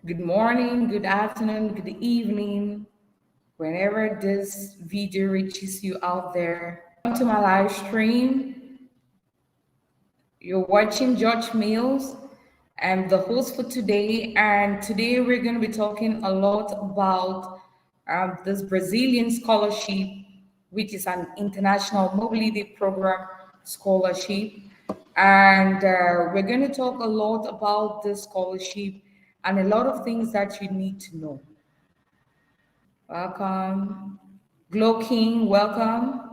good morning, good afternoon, good evening, whenever this video reaches you out there. Welcome to my live stream. You're watching George Mills. I'm the host for today, and today we're going to be talking a lot about this Brazilian scholarship, which is an international mobility program scholarship. And we're going to talk a lot about this scholarship and a lot of things that you need to know. Welcome. Glow King, welcome.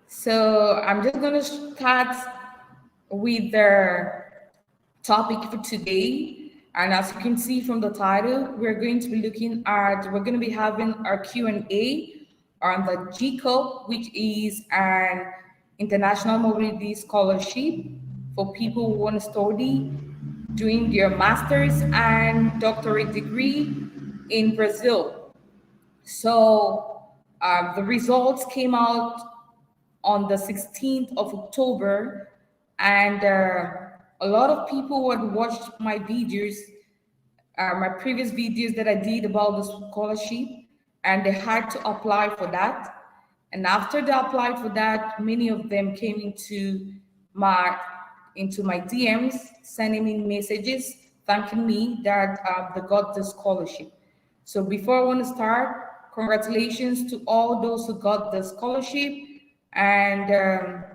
So I'm just going to start with the topic for today. And as you can see from the title, we're going to be having our Q&A on the Gcub, which is an international mobility scholarship for people who want to study doing their master's and doctorate degree in Brazil. So the results came out on the 16th of October, and a lot of people who had watched my videos, my previous videos that I did about the scholarship, and they had to apply for that. And after they applied for that, many of them came my into my DMs, sending me messages, thanking me that they got the scholarship. So before I want to start, congratulations to all those who got the scholarship, and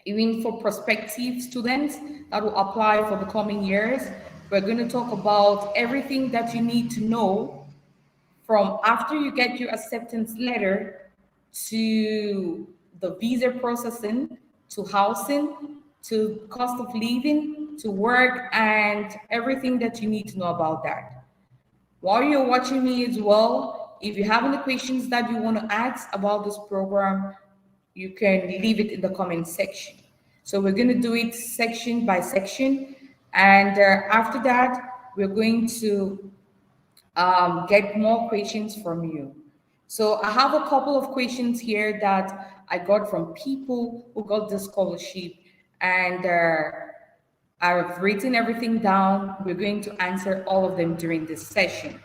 even for prospective students that will apply for the coming years. We're going to talk about everything that you need to know from after you get your acceptance letter to the visa processing, to housing, to cost of living, to work, and everything that you need to know about that. While you're watching me as well, if you have any questions that you want to ask about this program, you can leave it in the comment section. So we're going to do it section by section. And after that, we're going to get more questions from you. So I have a couple of questions here that I got from people who got the scholarship, and I've written everything down. We're going to answer all of them during this session.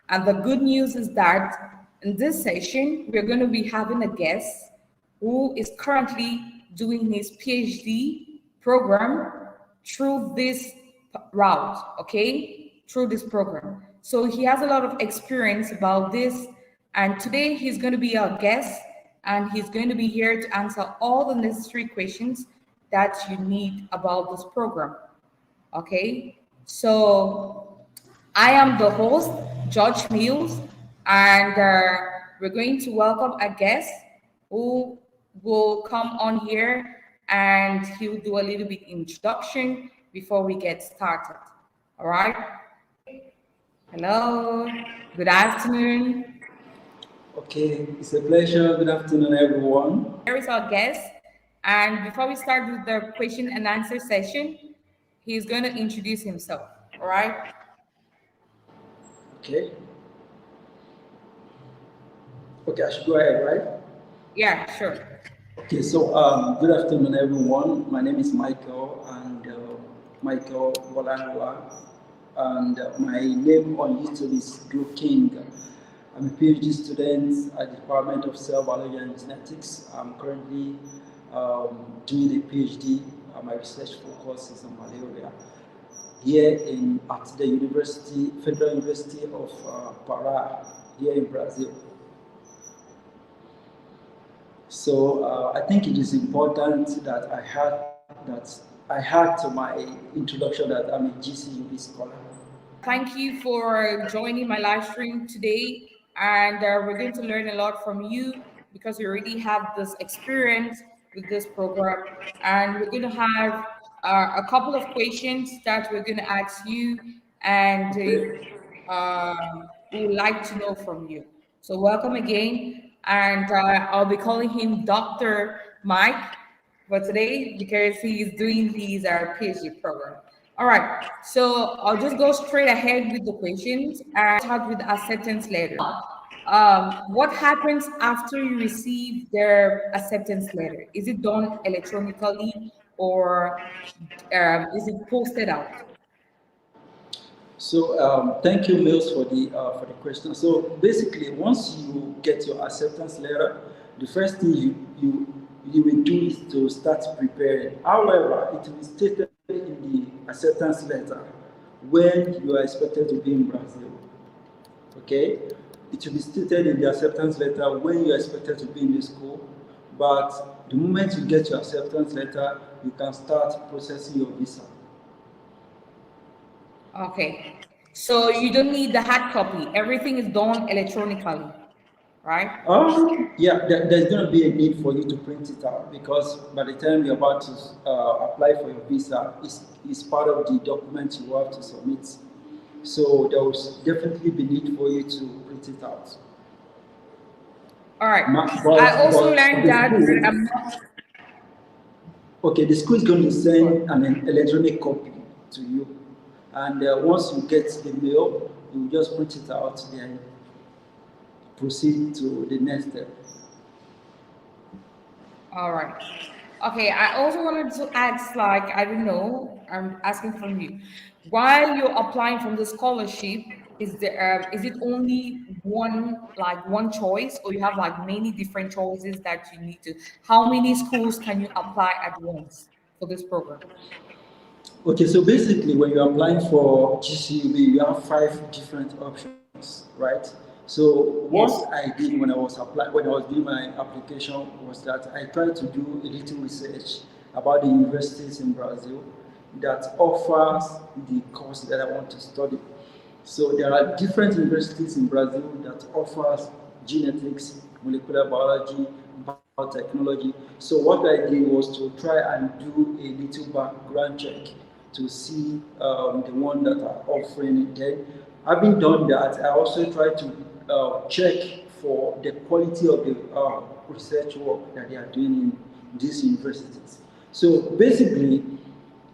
And the good news is that in this session, we're going to be having a guest who is currently doing his PhD program through this route, okay? Through this program. So he has a lot of experience about this. And today he's going to be our guest, and he's going to be here to answer all the necessary questions that you need about this program, okay? So I am the host, George Mills, and we're going to welcome a guest who will come on here, and he'll do a little bit introduction before we get started. All right? Hello, good afternoon. Okay, it's a pleasure. Good afternoon, everyone. Here is our guest, and before we start with the question and answer session, he's going to introduce himself. All right? Okay. Okay, I should go ahead, right? Yeah, sure. Okay, so good afternoon, everyone. My name is Michael, and Michael Bolanwa, and my name on YouTube is Glow King. I'm a PhD student at the Department of Cell Biology and Genetics. I'm currently doing a PhD. My research focus is on malaria here at the Federal University of Pará, here in Brazil. So I think it is important that I had to my introduction that I'm a GCUB scholar. Thank you for joining my live stream today. And we're going to learn a lot from you because you already have this experience with this program. And we're going to have a couple of questions that we're going to ask you, and we would like to know from you. So, welcome again. And I'll be calling him Dr. Mike for today because he's doing his PhD program. All right, so I'll just go straight ahead with the questions and start with the acceptance letter. What happens after you receive their acceptance letter? Is it done electronically, or is it posted out? So thank you, Mills, for the question. So basically, once you get your acceptance letter, the first thing you will do is to start preparing. However, it will be stated in the acceptance letter when you are expected to be in Brazil. Okay, it will be stated in the acceptance letter when you are expected to be in the school. But the moment you get your acceptance letter, you can start processing your visa. Okay. So you don't need the hard copy. Everything is done electronically, right? Yeah, there's going to be a need for you to print it out because by the time you're about to apply for your visa, it's part of the document you have to submit. So there will definitely be need for you to print it out. All right. I But, also but learned the that school, I'm okay, the school is going to not. send an electronic copy to you. And once you get the mail, you just print it out, then proceed to the next step. All right. Okay, I also wanted to ask, like, I don't know, I'm asking from you. While you're applying from the scholarship, is it only one, like one choice, or you have like many different choices that you need to? How many schools can you apply at once for this program? Okay, so basically, when you're applying for GCUB, you have five different options, right? So Yes. what I did when I was doing my application was that I tried to do a little research about the universities in Brazil that offers the course that I want to study. So there are different universities in Brazil that offers genetics, molecular biology, biotechnology. So what I did was to try and do a little background check to see the one that are offering it. Then, having done that, I also try to check for the quality of the research work that they are doing in these universities. So basically,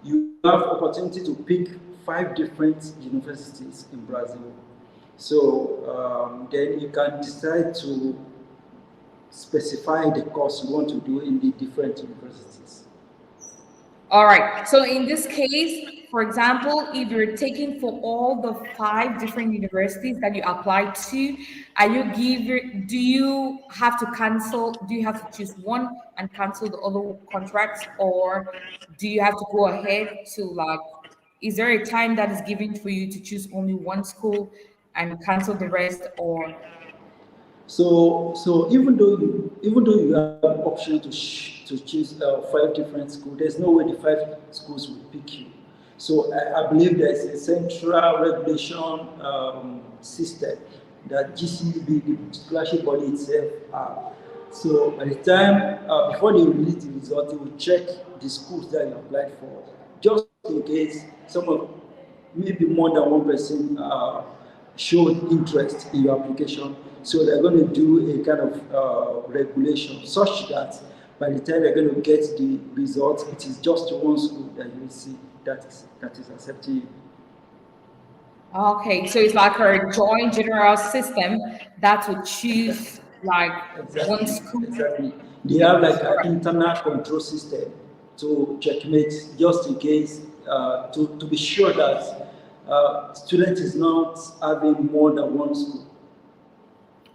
you have opportunity to pick five different universities in Brazil. So then you can decide to specify the course you want to do in the different universities. All right. So in this case, for example, if you're taking for all the five different universities that you apply to, do you have to cancel? Do you have to choose one and cancel the other contracts, or do you have to go ahead to like? Is there a time that is given for you to choose only one school and cancel the rest, or So even though you have an option to choose five different schools, there's no way the five schools will pick you. So I believe there's a central regulation system that GCB, the scholarship body itself, have. So by the time before they release the result, they will check the schools that you applied for, just in case some of maybe more than one person showed interest in your application. So they're going to do a kind of regulation such that by the time they're going to get the results, it is just one school that you will see that is accepting you. okay? So it's like a joint general system that would choose like one Exactly, school. exactly. They Okay. have like All an right. internal control system to checkmate, just in case, to be sure that student is not having more than one school.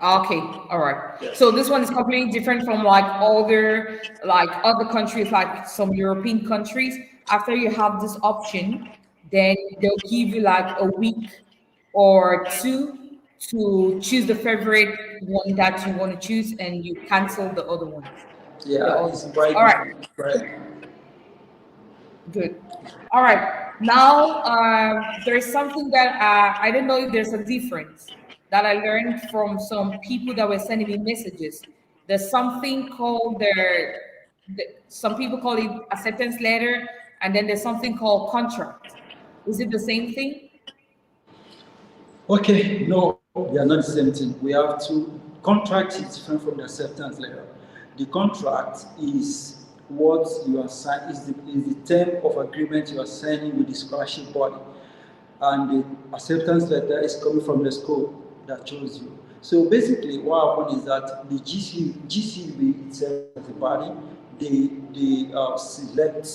Okay, all right. So Yes. this one is completely different from like other countries, like some European countries. After you have this option, then they'll give you like a week or two to choose the favorite one that you want to choose, and you cancel the other ones. The Yeah, other it's ones. quite All right. good. Right. Good. All right. Now, there's something that I don't know if there's a difference that I learned from some people that were sending me messages. There's something called some people call it acceptance letter, and then there's something called contract. Is it the same thing? Okay, no, they are not the same thing. We have to contract is different from the acceptance letter. The contract is what you are signing is the term of agreement you are signing with the scholarship body, and the acceptance letter is coming from the school that chose you. So basically, what happened is that the GCB itself as a body, they select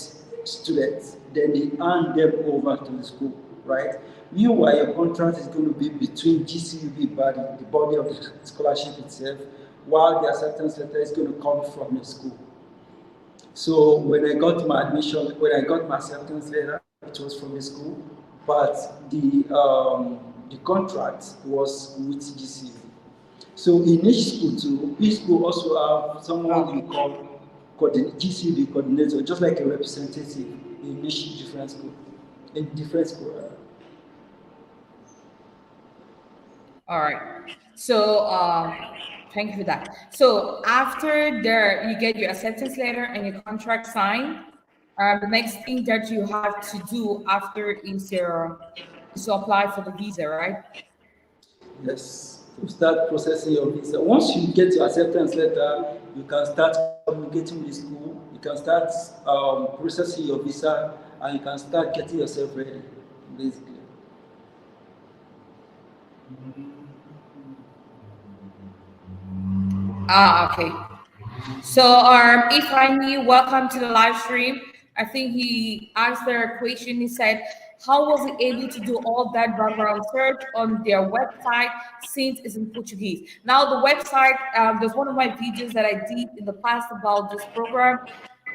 students, then they hand them over to the school, right? Meanwhile, your contract is going to be between GCUB body, the body of the scholarship itself, while the acceptance letter is going to come from the school. So when I got my admission, when I got my acceptance letter, it was from the school, but the contract was with GCUB. So in each school also have someone we call GCUB coordinator, just like a representative in each different school, All right. So thank you for that. So after there, you get your acceptance letter and your contract signed. The next thing that you have to do after is to apply for the visa, right? Yes, to start processing your visa. Once you get your acceptance letter, you can start communicating with the school. You can start processing your visa, and you can start getting yourself ready, basically. Okay. So, Ifeanyi, welcome to the live stream. I think he asked a question. He said, how was he able to do all that background search on their website since it's in Portuguese? Now, the website, there's one of my videos that I did in the past about this program.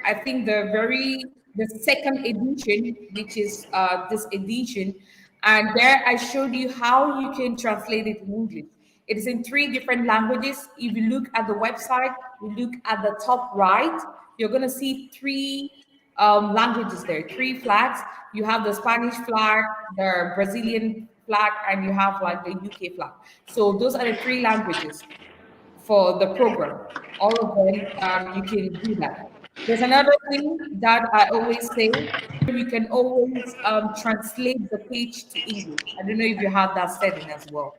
I think the second edition, which is this edition, and there I showed you how you can translate it in English. It is in 3 different languages. If you look at the website, you look at the top right, you're going to see 3 languages there, 3 flags. You have the Spanish flag, the Brazilian flag, and you have like the UK flag. So those are the 3 languages for the program. All of them, you can do that. There's another thing that I always say, you can always translate the page to English. I don't know if you have that setting as well.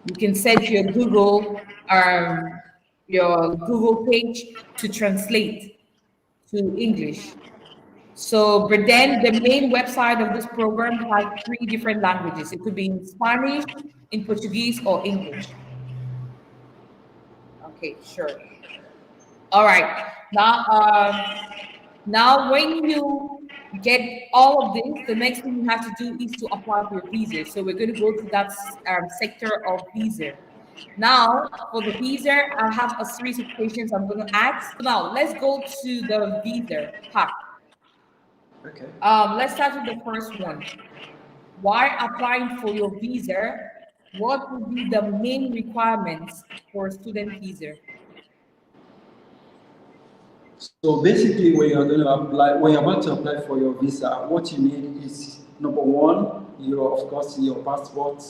You can set your Google page to translate to English. So, but then the main website of this program has 3 different languages. It could be in Spanish, in Portuguese, or English. Okay, sure. All right. Now when you get all of this, the next thing you have to do is to apply for your visa. So we're going to go to that sector of visa. Now, for the visa, I have a series of questions I'm going to ask. Now, let's go to the visa part. Okay. Let's start with the first one. While applying for your visa, what would be the main requirements for a student visa? So basically, when you're going to apply, when you're about to apply for your visa, what you need is number one, of course, your passport,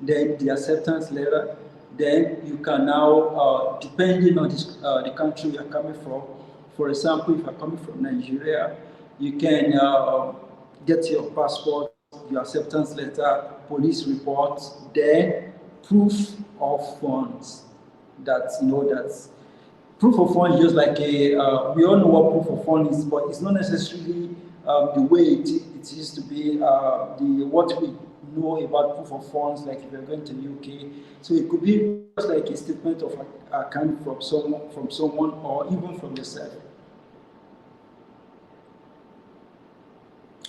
then the acceptance letter. Then you can now, depending on the country you're coming from. For example, if you're coming from Nigeria, you can get your passport, your acceptance letter, police report, then proof of funds. That proof of fund is just like we all know what proof of fund is, but it's not necessarily the way it used to be, what we know about proof of funds, like if you're going to the UK. So it could be just like a statement of account from someone, or even from yourself.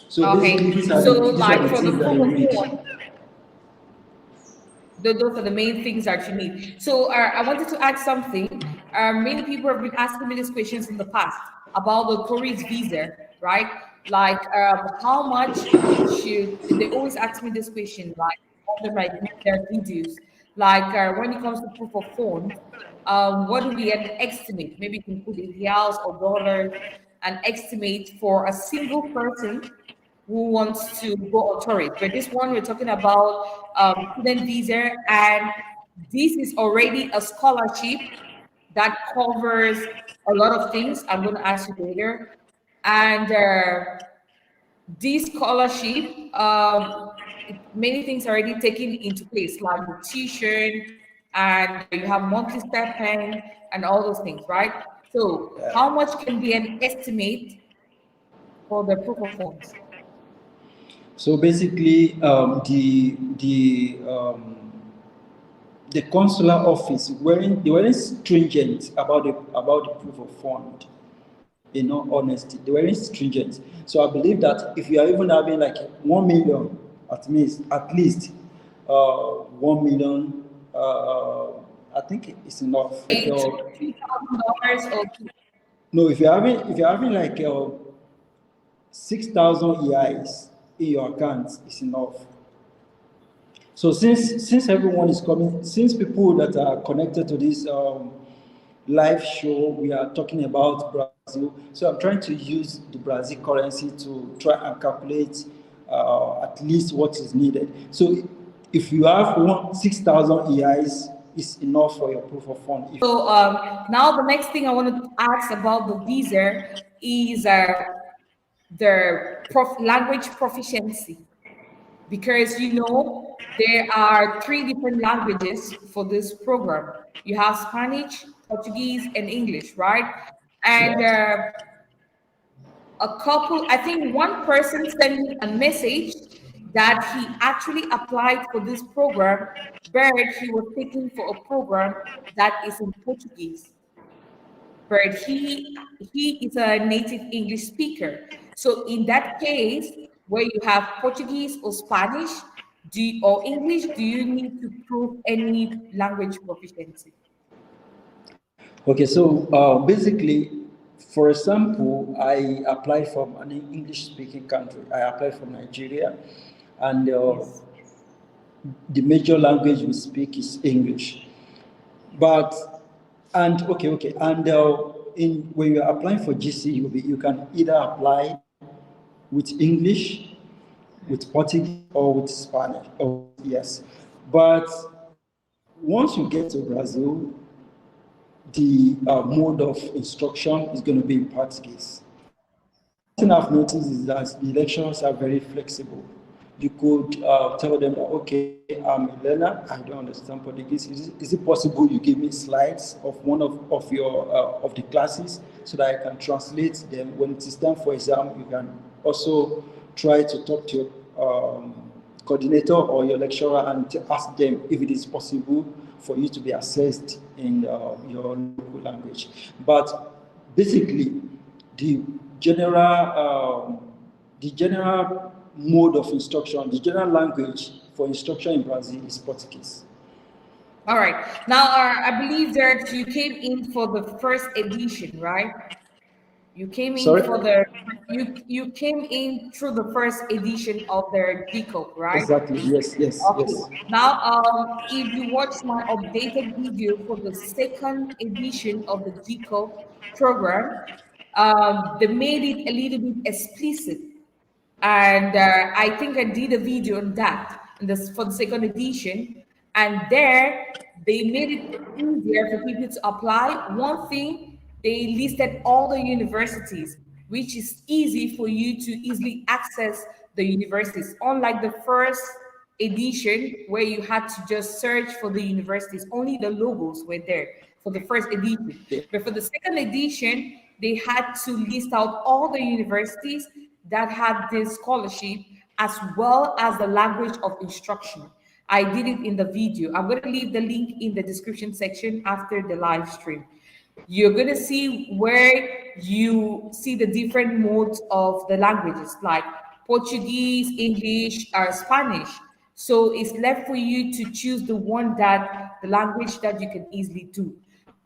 So Okay, basically, these so are like the for the things that proof you of need. fund, those are the main things that you need. So I wanted to add something. Many people have been asking me these questions in the past about the tourist visa, right? Like, how much should they always ask me this question? Like, under their videos, like when it comes to proof of funds, what do we estimate? Maybe you can put in reals or dollars, an estimate for a single person who wants to go on tourist. But this one, we're talking about student visa, and this is already a scholarship that covers a lot of things. I'm going to ask you later. And this scholarship, many things are already taken into place, like the tuition, and you have monthly stipend and all those things, right? So, how much can be an estimate for the proof of funds? So basically, the consular office they weren't stringent about the proof of fund. In all honesty, they weren't stringent. So I believe that if you are even having like 1 million, at least 1 million. I think it's enough. Like, $3,000 or no, if you're having like 6,000 EIs in your account, it's enough. So since everyone is coming, since people that are connected to this live show, we are talking about Brazil. So I'm trying to use the Brazil currency to try and calculate at least what is needed. So if you have 6,000 EIs, it's enough for your proof of fund. So now the next thing I want to ask about the visa is language proficiency, because there are three different languages for this program. You have Spanish, Portuguese, and English, right? And I think one person sent me a message that he actually applied for this program, but he was taking for a program that is in Portuguese. But he is a native English speaker. So in that case, where you have Portuguese or Spanish, or English, do you need to prove any language proficiency? Okay, so basically, for example, I applied from an English-speaking country. I applied from Nigeria, and Yes. the major language we speak is English. But and in when you're applying for GCUB, you can either apply with English, with Portuguese, or with Spanish. Oh, yes, but once you get to Brazil, the mode of instruction is going to be in Portuguese. One thing I've noticed is that the lecturers are very flexible. You could tell them that, okay, I'm a learner, I don't understand Portuguese. Is it possible you give me slides of one of your of the classes so that I can translate them? When it is time for exam, you can also try to talk to your coordinator or your lecturer and to ask them if it is possible for you to be assessed in your local language. But basically, the general mode of instruction, the general language for instruction in Brazil is Portuguese. All right. Now, I believe that you came in for the first edition, right? You came in Sorry? for the you came in through the first edition of their Gcub, right? Exactly. Yes, yes, Okay. yes. Now, if you watch my updated video for the second edition of the Gcub program, they made it a little bit explicit, and I think I did a video on that for the second edition, and there they made it easier for people to apply. One thing, they listed all the universities, which is easy for you to easily access the universities, unlike the first edition where you had to just search for the universities. Only the logos were there for the first edition, but for the second edition they had to list out all the universities that had this scholarship, as well as the language of instruction. I did it in the video. I'm going to leave the link in the description section after the live stream. You're going to see where you see the different modes of the languages, like Portuguese, English, or Spanish. So it's left for you to choose the language that you can easily do.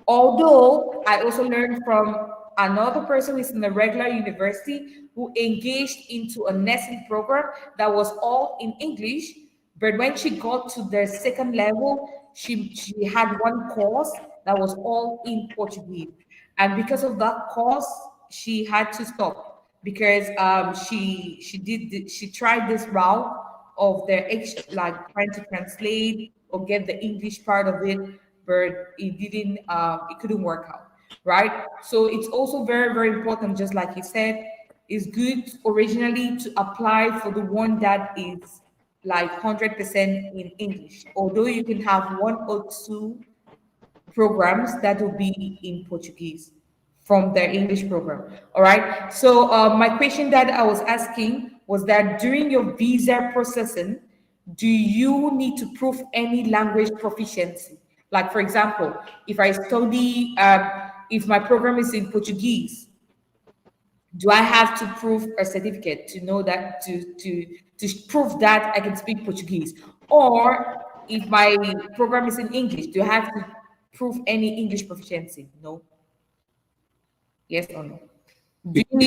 Although I also learned from another person who's in a regular university who engaged into a nursing program that was all in English, but when she got to the second level, she had one course that was all in Portuguese. And because of that course, she had to stop because she tried this route of like trying to translate or get the English part of it, but it couldn't work out, right? So it's also very, very important, just like he said, it's good originally to apply for the one that is like 100% in English, although you can have one or two programs that will be in Portuguese from the English program. All right. So my question that I was asking was that during your visa processing, do you need to prove any language proficiency? Like, for example, if I study, if my program is in Portuguese, Do I have to prove a certificate to know that to prove that I can speak Portuguese? Or if my program is in English, do I have to prove any English proficiency? No. Yes or no? Do you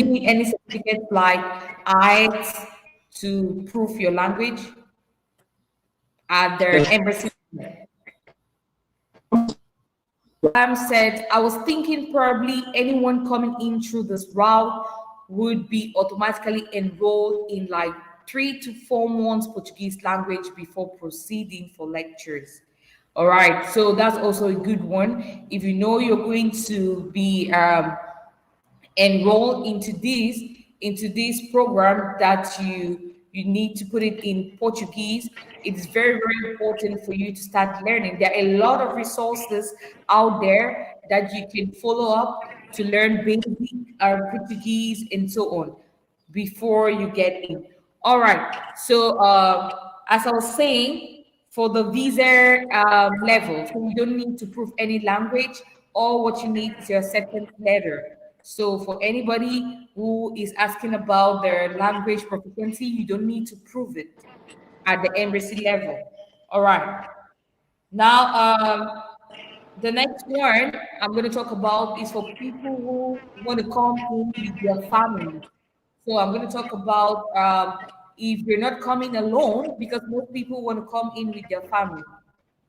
need any certificate like IELTS to prove your language at their embassy? Said, I was thinking probably anyone coming in through this route would be automatically enrolled in like 3 to 4 months Portuguese language before proceeding for lectures. All right, so that's also a good one. If you know you're going to be enroll into this program that you need to put it in Portuguese, it's very, very important for you to start learning. There are a lot of resources out there that you can follow up to learn basic Portuguese and so on before you get in. All right. So as I was saying, for the visa level, so you don't need to prove any language. All what you need is your acceptance letter. So for anybody who is asking about their language proficiency, you don't need to prove it at the embassy level. All right. Now, the next one I'm going to talk about is for people who want to come in with their family. So I'm going to talk about if you're not coming alone, because most people want to come in with their family,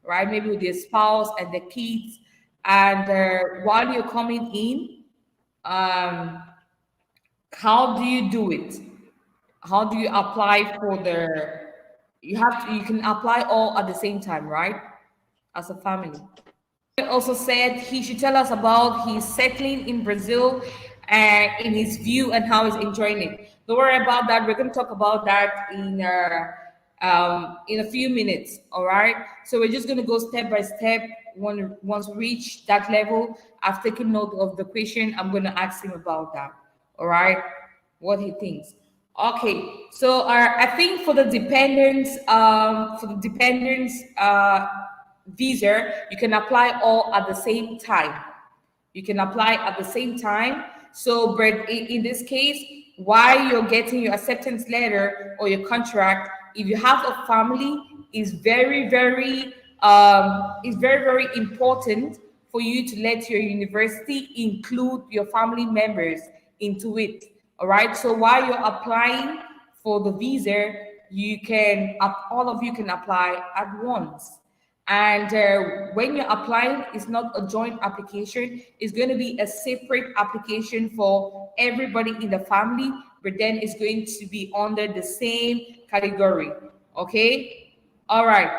right? Maybe with their spouse and the kids. And while you're coming in, um, how do you do it? How do you apply for the? You can apply all at the same time, right? As a family. He also said he should tell us about his settling in Brazil and in his view and how he's enjoying it. Don't worry about that. We're going to talk about that in a few minutes. All right. So we're just going to go step by step. Once we reach that level, I've taken note of the question. I'm going to ask him about that. All right. What he thinks. Okay. So I think for the dependents, visa, you can apply all at the same time. You can apply at the same time. So, but in this case, while you're getting your acceptance letter or your contract, if you have a family, is very, very important for you to let your university include your family members into it. All right. So while you're applying for the visa, all of you can apply at once. And when you're applying, it's not a joint application. It's going to be a separate application for everybody in the family, but then it's going to be under the same category. Okay? All right.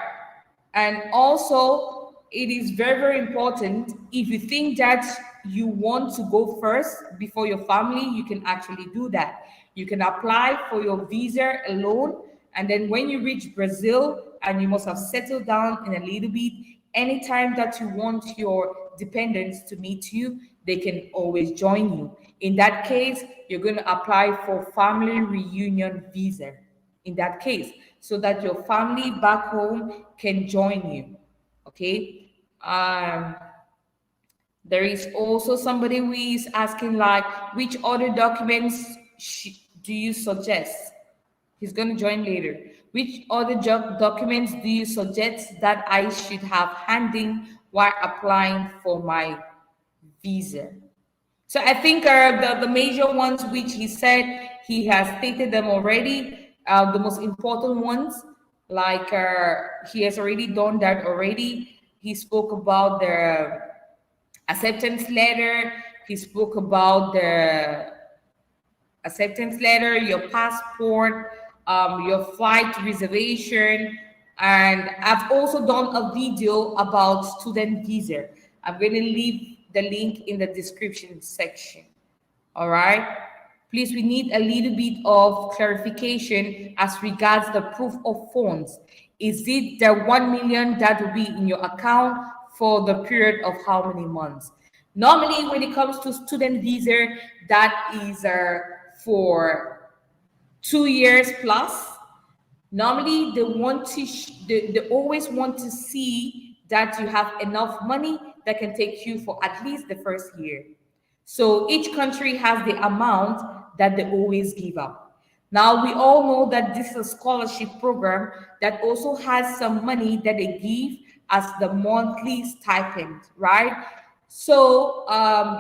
And also, it is very, very important if you think that you want to go first before your family, you can actually do that. You can apply for your visa alone. And then when you reach Brazil and you must have settled down in a little bit, anytime that you want your dependents to meet you, they can always join you. In that case, you're going to apply for family reunion visa in that case, so that your family back home can join you. Okay. There is also somebody who is asking like, which other documents do you suggest? He's going to join later. Which other documents do you suggest that I should have handy while applying for my visa? So I think the major ones which he said, he has stated them already. The most important ones, like he has already done that already. He spoke about the acceptance letter. He spoke about the acceptance letter, your passport, your flight reservation. And I've also done a video about student visa. I'm going to leave the link in the description section. All right. Please, we need a little bit of clarification as regards the proof of funds. Is it the 1 million that will be in your account for the period of how many months? Normally, when it comes to student visa, that is for 2 years plus. Normally, they always want to see that you have enough money that can take you for at least the first year. So each country has the amount that they always give up. Now we all know that this is a scholarship program that also has some money that they give as the monthly stipend, right? So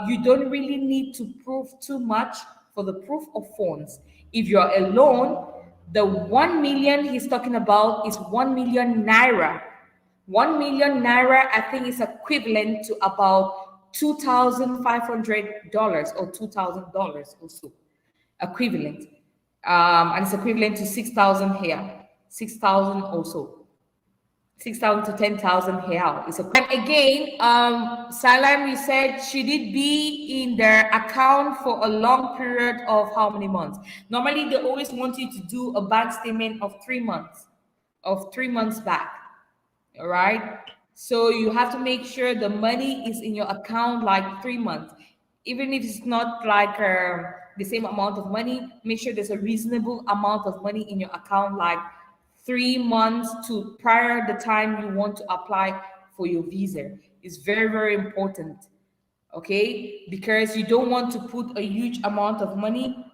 you don't really need to prove too much for the proof of funds. If you're alone, the 1 million he's talking about is 1 million naira. 1 million naira, I think, is equivalent to about $2,500 or $2,000 or so. Equivalent. And it's equivalent to 6,000 here, 6,000 also. 6,000 to 10,000 real. And again, Salam, you said, should it be in their account for a long period of how many months? Normally, they always want you to do a bank statement of 3 months back. All right. So you have to make sure the money is in your account like 3 months. Even if it's not like the same amount of money, make sure there's a reasonable amount of money in your account, like 3 months to prior the time you want to apply for your visa. It's very, very important. Okay, because you don't want to put a huge amount of money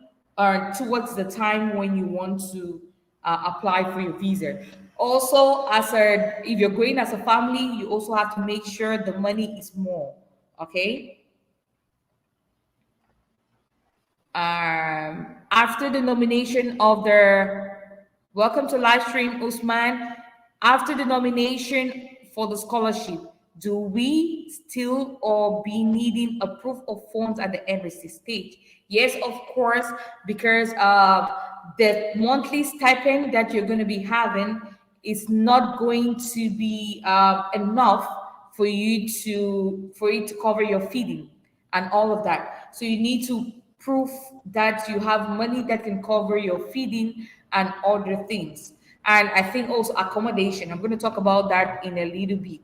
towards the time when you want to apply for your visa. Also, if you're going as a family, you also have to make sure the money is more. Okay. After the nomination of the welcome to live stream, Usman. After the nomination for the scholarship, do we still or be needing a proof of funds at the embassy stage? Yes, of course, because the monthly stipend that you're going to be having is not going to be enough for you to cover your feeding and all of that. So you need to prove that you have money that can cover your feeding and other things. And I think also accommodation. I'm going to talk about that in a little bit.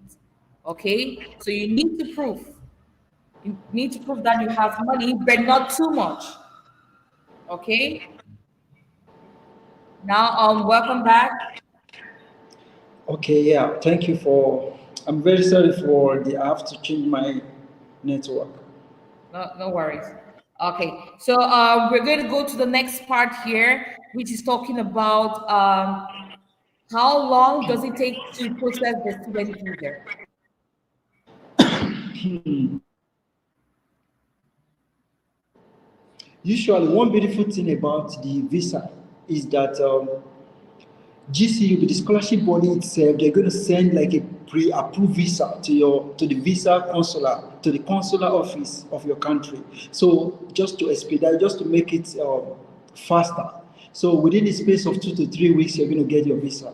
Okay? So you need to prove. You need to prove that you have money, but not too much. Okay? Now, welcome back. Okay, yeah, thank you for. I'm very sorry for the. I have to change my network. No worries. Okay, so we're going to go to the next part here, which is talking about how long does it take to process the student visa? Usually, one beautiful thing about the visa is that GCU, the scholarship body itself, they're going to send like a pre-approved visa to the visa consular, to the consular office of your country. So just to expedite, just to make it faster. So within the space of 2 to 3 weeks, you're going to get your visa.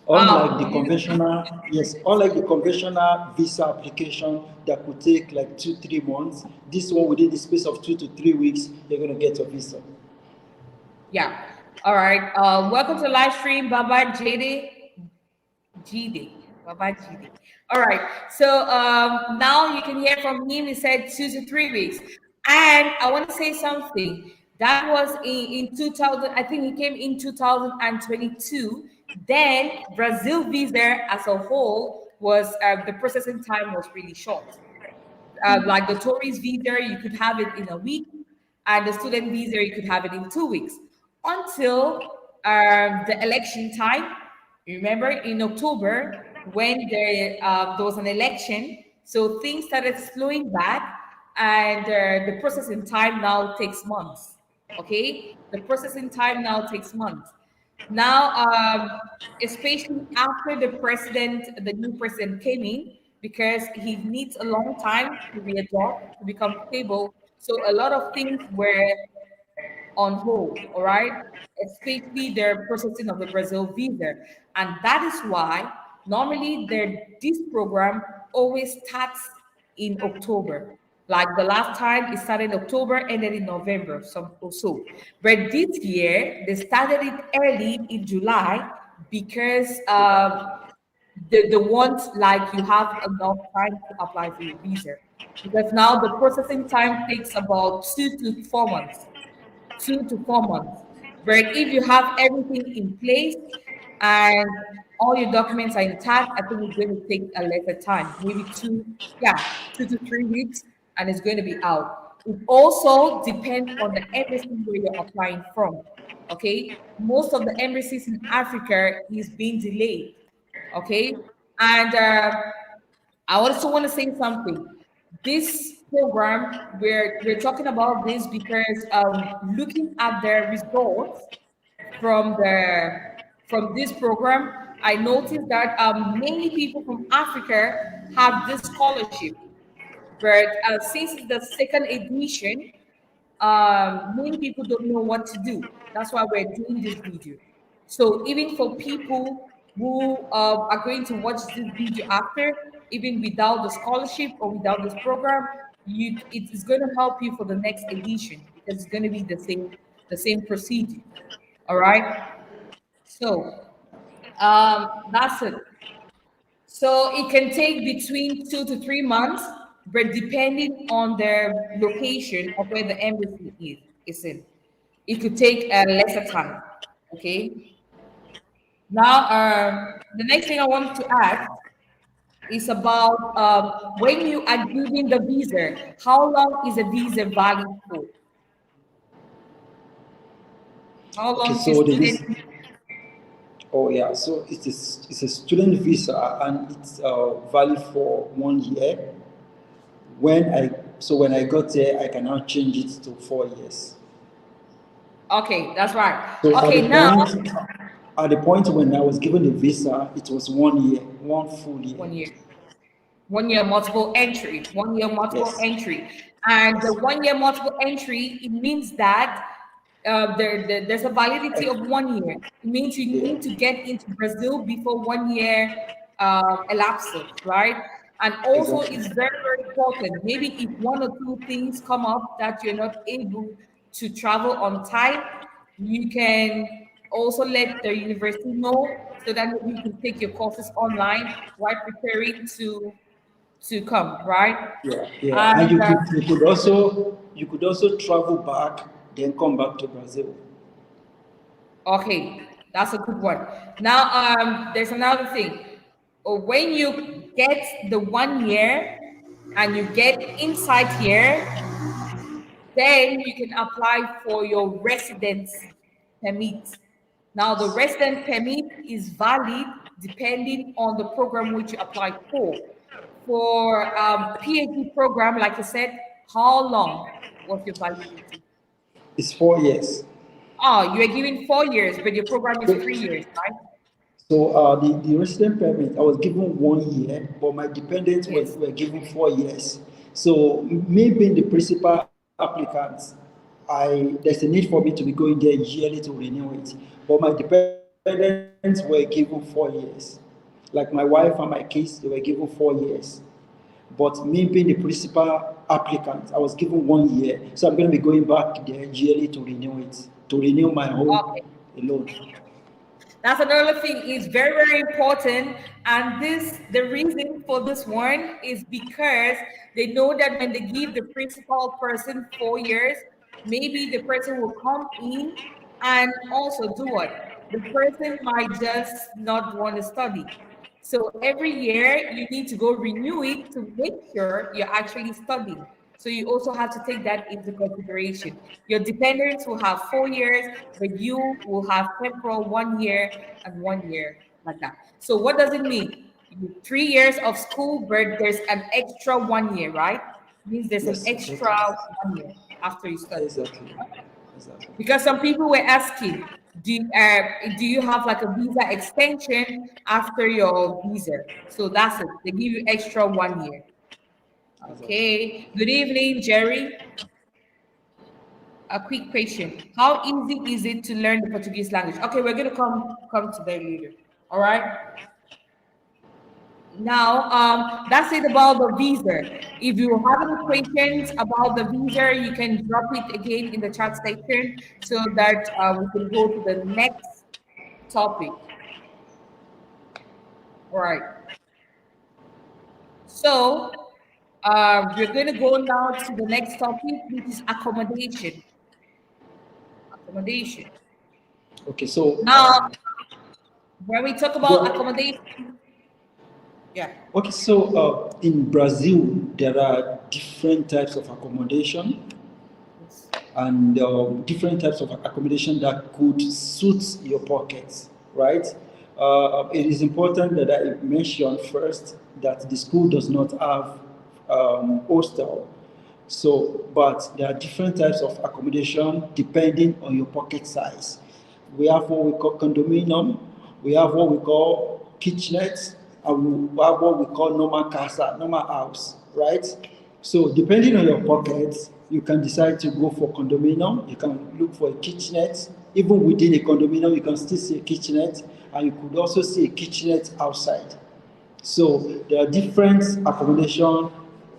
Unlike the Wow, conventional, yes, unlike the conventional visa application that could take like 2, 3 months, this one within the space of 2 to 3 weeks, you're going to get your visa. yeah. All right. Welcome to live stream, Baba JD. Baba GD. All right. So now you can hear from him. He said 2 to 3 weeks. And I want to say something. That was in 2000. I think he came in 2022. Then Brazil visa as a whole was the processing time was really short. Like the tourist visa, you could have it in a week, and the student visa, you could have it in 2 weeks until the election time. Remember in October when there was an election, so things started slowing back, and the processing time now takes months. Okay, the processing time now takes months. Now, especially after the new president came in, because he needs a long time to readjust, to become stable. So a lot of things were on hold, all right? Especially the processing of the Brazil visa. And that is why normally this program always starts in October. Like the last time it started in October, ended in November, some or so. But this year they started it early in July because the ones like you have enough time to apply for your visa. Because now the processing time takes about 2 to 4 months. 2 to 4 months. But if you have everything in place and all your documents are intact, I think it's going to take a lesser time, maybe yeah, 2 to 3 weeks. and it's going to be out. It also depends on the embassy where you're applying from. Okay, most of the embassies in Africa is being delayed. Okay, and I also want to say something. This program, we're talking about this because looking at the results from this program, I noticed that many people from Africa have this scholarship, but since it's the second edition, many people don't know what to do. That's why we're doing this video. So even for people who are going to watch this video after, even without the scholarship or without this program, it is going to help you for the next edition because it's going to be the same procedure. All right. So that's it. So it can take between 2 to 3 months, but depending on the location of where the embassy is in, it could take a lesser time. Okay. Now, the next thing I want to ask is about when you are giving the visa, how long is a visa valid for? How Okay, long so is the student? visa. Oh yeah, so it's a student visa and it's valid for 1 year. When I got there, I can now change it to 4 years. Okay, that's right. So Okay, now at the point when I was given the visa, it was 1 year, one full year. 1 year. 1 year multiple entry, 1 year multiple Yes. entry. And the 1 year multiple entry, it means that there's a validity of 1 year. It means you Yeah. need to get into Brazil before 1 year elapses, right? And also, Exactly. it's very, very important. Maybe if one or two things come up that you're not able to travel on time, you can also let the university know so that you can take your courses online while preparing to come, right? Yeah, yeah. And And you could also travel back, then come back to Brazil. okay, that's a good one. Now, there's another thing. When you get the 1 year and you get inside here, then you can apply for your residence permit. Now, the resident permit is valid depending on the program which you applied for. For PhD program, like I said, how long was your validity? It's 4 years. Oh, you are given 4 years, but your program is 3 years, right? So the resident permit, I was given 1 year, but my dependents were, Yes. were given 4 years. So me being the principal applicant, there's a need for me to be going there yearly to renew it. But my dependents were given 4 years. Like my wife and my kids, they were given 4 years. But me being the principal applicant, I was given 1 year. So I'm going to be going back there yearly to renew it, to renew my Okay. home alone. That's another thing. It's very, very important. And the reason for this one is because they know that when they give the principal person 4 years, maybe the person will come in and also do what? The person might just not want to study. So every year you need to go renew it to make sure you're actually studying. So you also have to take that into consideration. Your dependents will have 4 years, but you will have temporal 1 year and 1 year like that. So what does it mean? 3 years of school, but there's an extra 1 year, right? Means there's an Yes, extra exactly. 1 year after you study. Exactly. Exactly. Because some people were asking, do you have like a visa extension after your visa? So that's it. They give you extra 1 year. Exactly. Okay. Good evening, Jerry. A quick question. How easy is it to learn the Portuguese language? Okay, we're gonna come to that later. All right. Now, that's it about the visa. If you have any questions about the visa, you can drop it again in the chat section so that we can go to the next topic. All right. So, we're going to go now to the next topic, which is accommodation. Accommodation. Okay, so Now, when we talk about well, accommodation, Yeah. Okay, so in Brazil, there are different types of accommodation Yes. and different types of accommodation that could suit your pockets, right? It is important that I mention first that the school does not have hostel. So, but there are different types of accommodation depending on your pocket size. We have what we call condominium, we have what we call kitchenette, and we have what we call normal casa, normal house, right? So depending on your pockets, you can decide to go for condominium, you can look for a kitchenette. Even within a condominium, you can still see a kitchenette, and you could also see a kitchenette outside. So there are different accommodation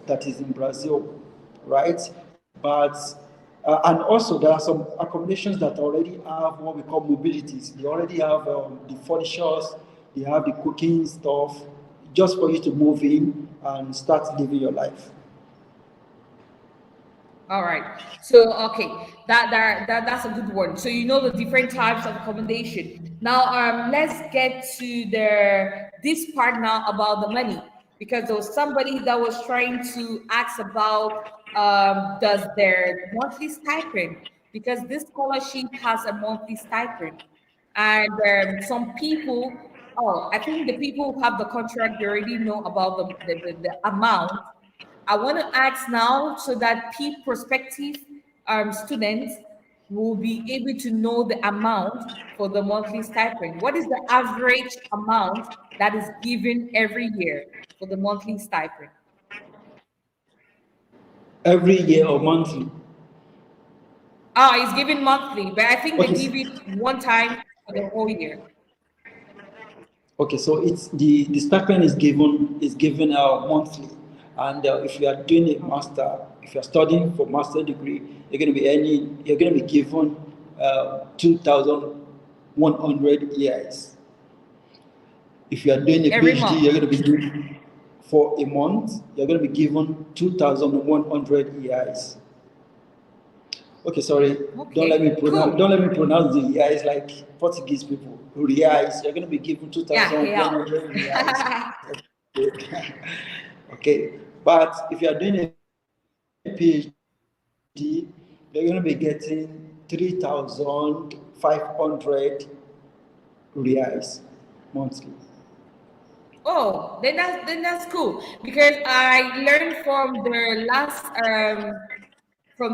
that is in Brazil, right? But and also there are some accommodations that already have what we call mobilities. They already have the furnitures, they have the cooking stuff, just for you to move in and start living your life. All right. So okay, that's a good one. So you know the different types of accommodation. Now let's get to this part now about the money, because there was somebody that was trying to ask about does their monthly stipend, because this scholarship has a monthly stipend. And some people, oh, I think the people who have the contract, they already know about the amount. I want to ask now so that prospective students will be able to know the amount for the monthly stipend. What is the average amount that is given every year for the monthly stipend? Every year or monthly. Ah, it's given monthly, but I think they Okay, give it one time for the whole year. okay, so it's the stipend is given monthly, and if you are doing a Okay. master, if you are studying for master degree, you're going to be given 2,100 years. If you are doing a Every PhD, month. you're going to be doing for a month. You're going to be given 2,100 years. Okay, sorry. Okay, Don't let cool. me pronounce the reais like Portuguese people. Reais. You're going to be given Yeah, 2,100 reais. yeah. Okay, but if you are doing a PhD, you're going to be getting 3,500 reais monthly. Oh, then that's cool, because I learned from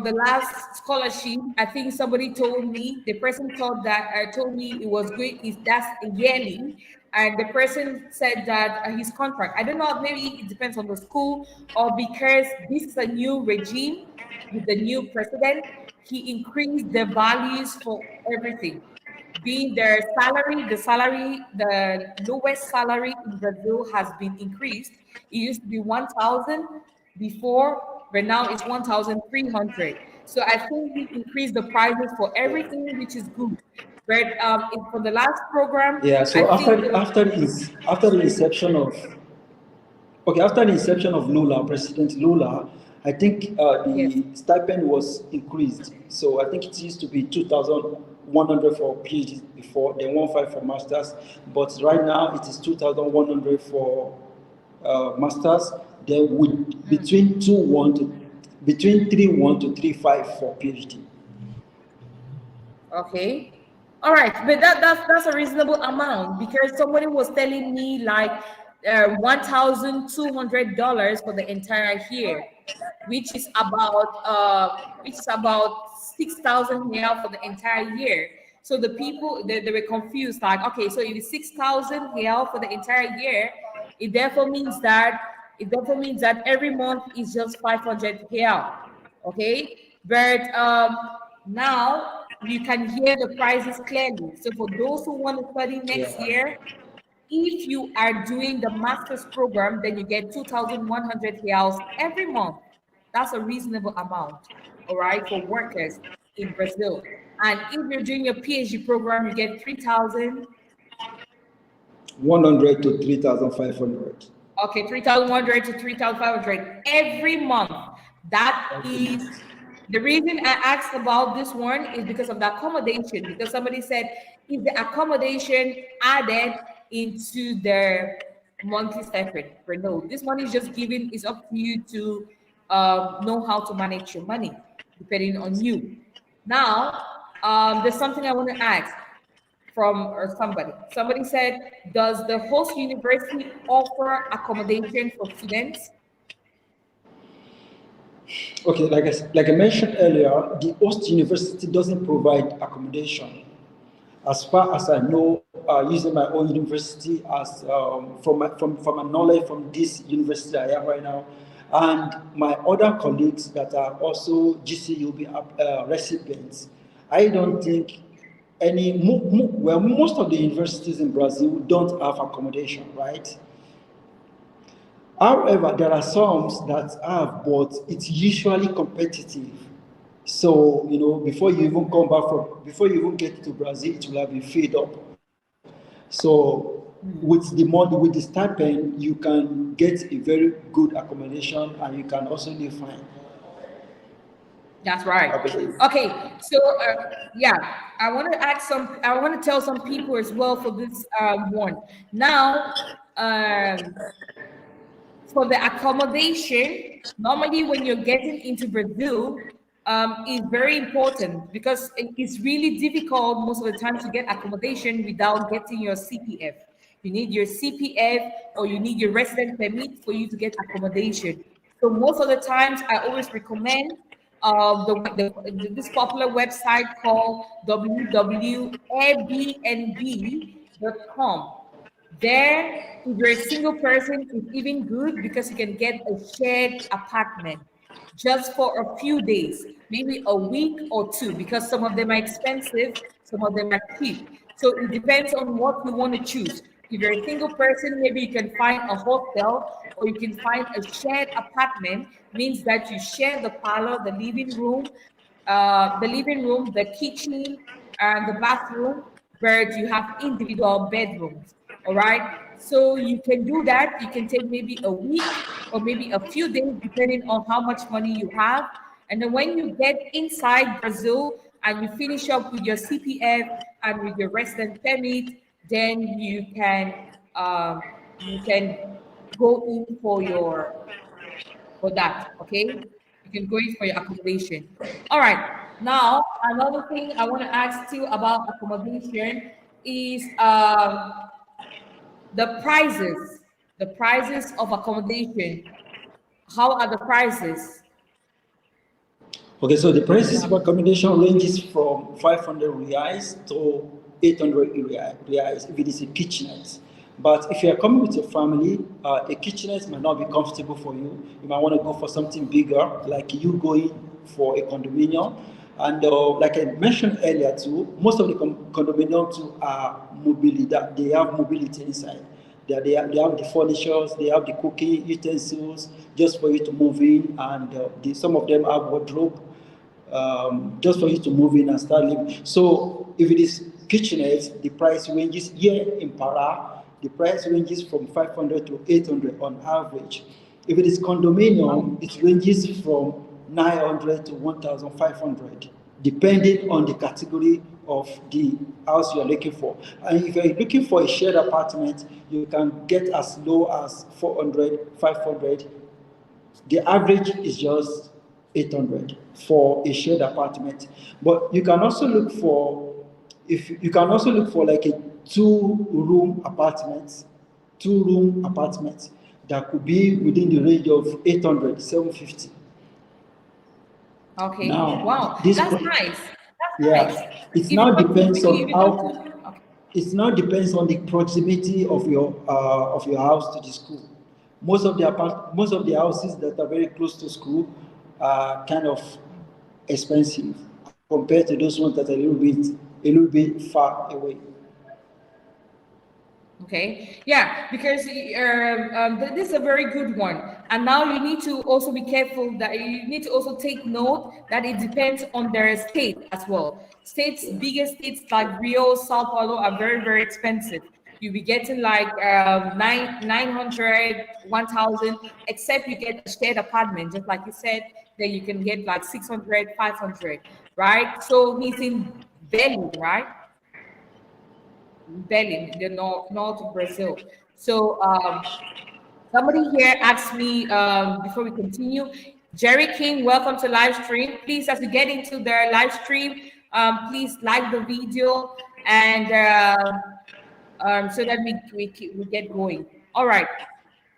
the last scholarship. I think somebody told me, the person told me it was good, is that's yearly, and the person said that his contract, I don't know, maybe it depends on the school, or because this is a new regime with the new president, he increased the values for everything, being their salary, the lowest salary in Brazil has been increased. It used to be 1,000 before, but now it's 1,300. So I think we increased the prices for everything, which is good. But for the last program, Yeah. I So think it was, after the inception of okay, after the inception of Lula, President Lula, I think yes. the stipend was increased. So I think it used to be 2,100 for PhD before, then 1,500 for masters. But right now it is 2,100 for masters. Then with between 3,100 to 3,500 for PhD. Okay. All right, but that's a reasonable amount, because somebody was telling me like $1,200 for the entire year, which is about 6,000 real for the entire year. So the people they were confused, like, okay, so if it's 6,000 real for the entire year, it therefore means that every month is just 500 real. Okay, but now you can hear the prices clearly. So for those who want to study next Yeah. year, if you are doing the master's program, then you get 2,100 reals every month. That's a reasonable amount, all right, for workers in Brazil. And if you're doing your PhD program, you get 3,000. 100 to 3,500. Okay, 3,100 to 3,500 every month. That Every is month. the reason I asked about this one, is because of the accommodation. Because somebody said, is the accommodation added into their monthly stipend. But no, this money is just given. It's up to you to know how to manage your money, depending on you. Now, there's something I want to ask from or somebody. Somebody said, does the host university offer accommodation for students? Okay, like I mentioned earlier, the host university doesn't provide accommodation. As far as I know, using my own university as from my knowledge from this university I am right now, and my other colleagues that are also Gcub recipients, I don't think well, most of the universities in Brazil don't have accommodation, right? However, there are some that have, but it's usually competitive. So, before you even before you even get to Brazil, it will have been filled up. So, with the money, with the stipend, you can get a very good accommodation and you can also live fine. That's right. I believe. Okay, so yeah, I want to ask some. I want to tell some people as well for this one. Now, um, for the accommodation, normally when you're getting into Brazil, is very important because it's really difficult most of the time to get accommodation without getting your CPF. You need your CPF or you need your resident permit for you to get accommodation. So most of the times, I always recommend this popular website called www.airbnb.com. There, if you're a single person, it's even good because you can get a shared apartment just for a few days, maybe a week or two, because some of them are expensive, some of them are cheap. So it depends on what you want to choose. If you're a single person, maybe you can find a hotel or you can find a shared apartment, means that you share the parlor, the kitchen, and the bathroom, where you have individual bedrooms. All right. So you can do that. You can take maybe a week or maybe a few days, depending on how much money you have. And then when you get inside Brazil and you finish up with your CPF and with your resident permit, then you can go in for that. Okay, you can go in for your accommodation. All right. Now, another thing I want to ask you about accommodation is the prices. The prices of accommodation. How are the prices? Okay, so the prices of accommodation ranges from 500 reais to 800 reais if it is a kitchenette. But if you are coming with your family, a kitchenette might not be comfortable for you. You might want to go for something bigger, like you going for a condominium. And like I mentioned earlier too, most of the condominium too are mobility. That they have mobility inside. They have the furnitures, they have the cooking utensils just for you to move in, and some of them have wardrobe just for you to move in and start living. So if it is kitchenette, the price ranges here in Para. The price ranges from 500 to 800 on average. If it is condominium, it ranges from 900 to 1,500, depending on the category of the house you're looking for. And if you're looking for a shared apartment, you can get as low as 400, 500. The average is just 800 for a shared apartment. But you can also look for, if you can also look for like a two-room apartment that could be within the range of 800, 750. Okay. Now, Wow, that's nice. That's nice. yeah, it If you now want to, depends if on you want how, to, okay. it now depends on the proximity of your house to the school. Most of the houses that are very close to school are kind of expensive compared to those ones that are a little bit far away. Okay, yeah, because this is a very good one. And now you need to also be careful that you need to also take note that it depends on their state as well. States, bigger states like Rio, Sao Paulo are very, very expensive. You'll be getting like 900, 1,000, except you get a shared apartment, just like you said, then you can get like 600, 500, right? So he's in Belém, right? Belém, the north of Brazil. So somebody here asked me before we continue, Jerry King, welcome to live stream. Please, as we get into their live stream, please like the video and so that we get going. All right.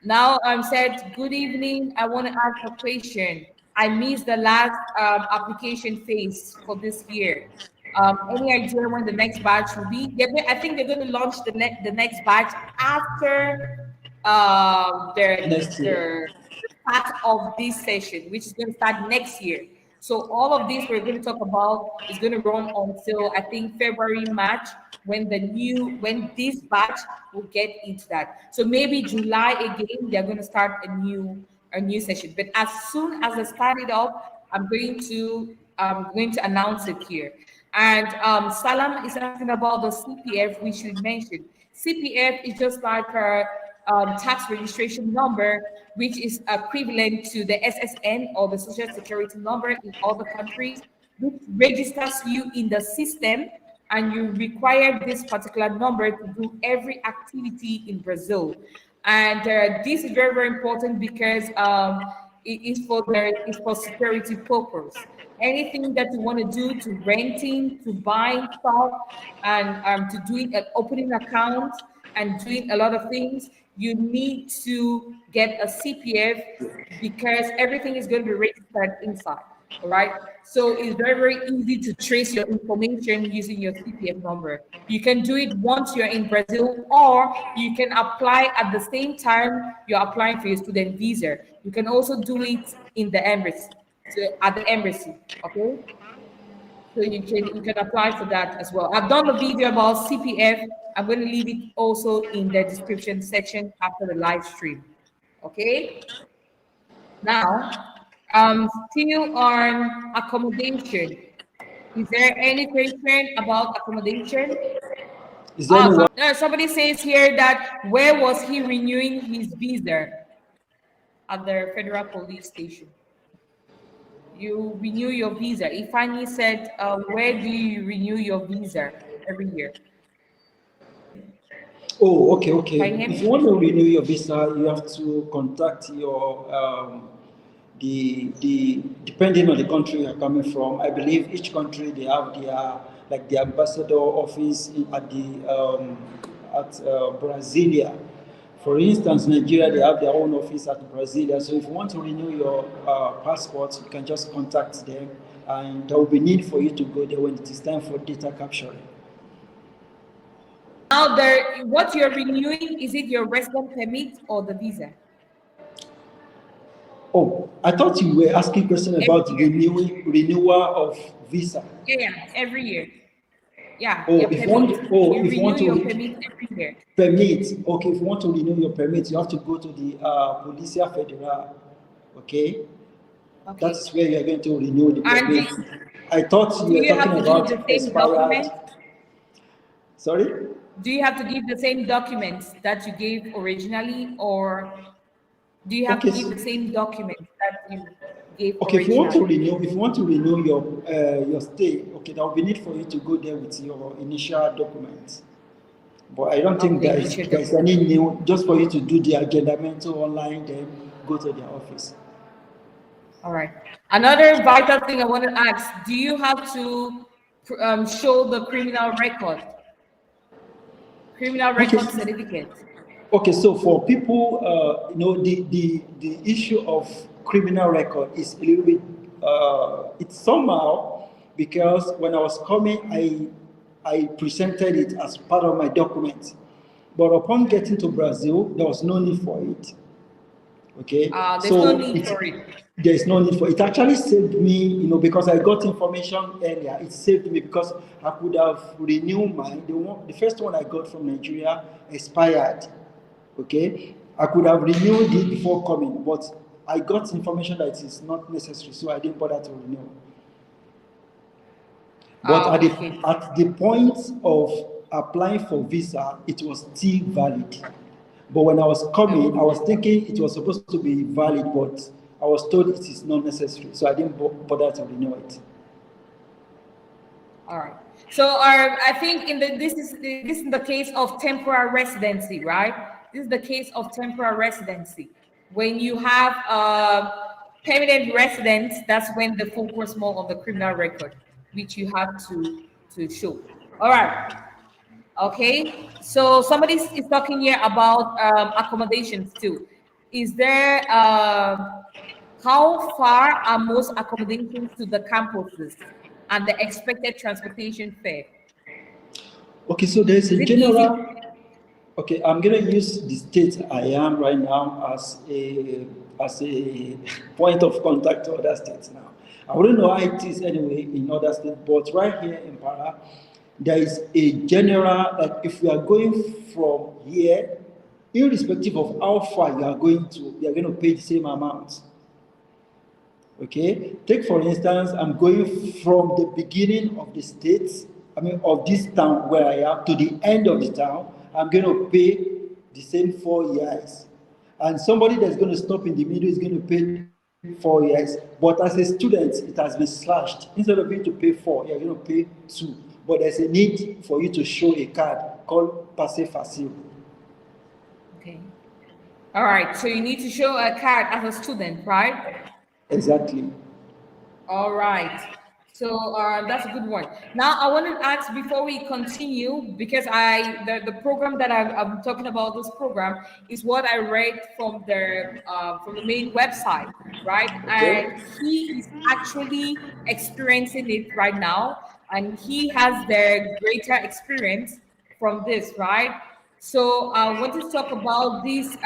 Now said, good evening. I want to ask a question. I missed the last application phase for this year. Any idea when the next batch will be? I think they're going to launch the next batch after Next year. their start of this session, which is going to start next year. So all of this we're going to talk about is going to run until I think February, March, when this batch will get into that. So maybe July again, they're going to start a new session. But as soon as I start it up, I'm going to announce it here. And Salam is asking about the CPF, we should mention. CPF is just like a tax registration number, which is equivalent to the SSN or the Social Security number in other countries, which registers you in the system, and you require this particular number to do every activity in Brazil. And this is very, very important because it's for security purpose. Anything that you want to do, to renting, to buying stuff, and to doing opening accounts and doing a lot of things, you need to get a CPF because everything is going to be registered inside. All right. So it's very, very easy to trace your information using your CPF number. You can do it once you're in Brazil, or you can apply at the same time you're applying for your student visa. You can also do it in the embassy, at the embassy. Okay. So you can apply for that as well. I've done a video about CPF. I'm going to leave it also in the description section after the live stream. Okay. Now, still on accommodation. Is there any question about accommodation? Is there anyone? Somebody says here that where was he renewing his visa? At the federal police station. You renew your visa. Ifani said, where do you renew your visa every year? Oh, okay, okay. Can you hear If me? you want to renew your visa, you have to contact your the depending on the country you're coming from. I believe each country they have their like the ambassador office at Brasilia. For instance, Nigeria they have their own office at Brasilia. So if you want to renew your passport, you can just contact them, and there will be need for you to go there when it is time for data capturing. Now, what you're renewing, is it your resident permit or the visa? Oh, I thought you were asking question about renewal of visa. Yeah, every year. Yeah, Oh, your if you permit. want, You if you want renew to your permit every year. permit, okay, if you want to renew your permit, you have to go to the Polícia Federal. Okay, Okay. that's where you are going to renew the And permit. I thought do you were you have talking to give the about same expired. document? Sorry. Do you have to give the same documents that you gave originally, or do you have to Okay. give the same documents that you gave Okay, if you want to originally? renew your stay, okay, there will be need for you to go there with your initial documents. But I don't think Okay, there's any new, just for you to do the agendamento online, then go to their office. All right. Another vital thing I want to ask: do you have to show the criminal record Okay. certificate? Okay, so for people, the issue of criminal record is a little bit, it's somehow because when I was coming, I presented it as part of my document, but upon getting to Brazil, there was no need for it. Okay, There's no need for it. There is no need for it. It actually saved me, because I got information earlier. It saved me because I could have renewed mine. The first one I got from Nigeria expired. Okay, I could have renewed it before coming, but I got information that it is not necessary, so I didn't bother to renew. But at the point of applying for visa, it was still valid. But when I was coming, I was thinking it was supposed to be valid, but I was told it is not necessary, so I didn't bother to renew it. All right. So I think this is the case of temporary residency, right? This is the case of temporary residency. When you have permanent residence, that's when the focus more on the criminal record, which you have to show. All right. Okay. So somebody is talking here about accommodations too. Is there how far are most accommodations to the campuses and the expected transportation fare? Okay, so there's Is a it easy? general. Okay, I'm gonna use the state I am right now as a point of contact to other states now. I wouldn't know how it is anyway in other states, but right here in Para, there is a general that if you are going from here, irrespective of how far you are going to pay the same amount. Okay, take for instance, I'm going from the beginning of the state, I mean, of this town where I am to the end of the town, I'm going to pay the same 4 years. And somebody that's going to stop in the middle is going to pay 4 years. But as a student, it has been slashed. Instead of you to pay 4, you're going to pay 2. But there's a need for you to show a card called Passe Facile. Okay. All right. So you need to show a card as a student, right? Exactly. All right. So that's a good one. Now I want to ask before we continue, because the program that I'm talking about, this program is what I read from the main website, right? Okay. And he is actually experiencing it right now, and he has the greater experience from this, right? So I want to talk about this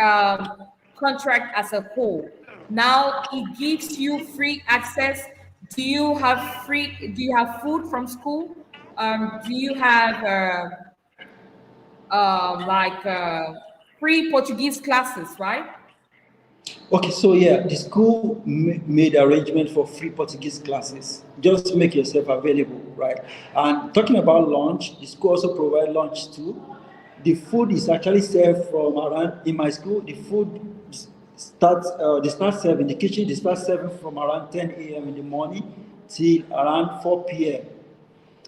contract as a whole. Now it gives you free access. Do you have food from school? Do you have like free Portuguese classes, right? Okay, so yeah, the school made arrangement for free Portuguese classes. Just make yourself available, right? And talking about lunch, the school also provide lunch too. The food is actually served from around in my school. The food starts they start serving the kitchen. They start serving from around 10 a.m. in the morning till around 4 p.m.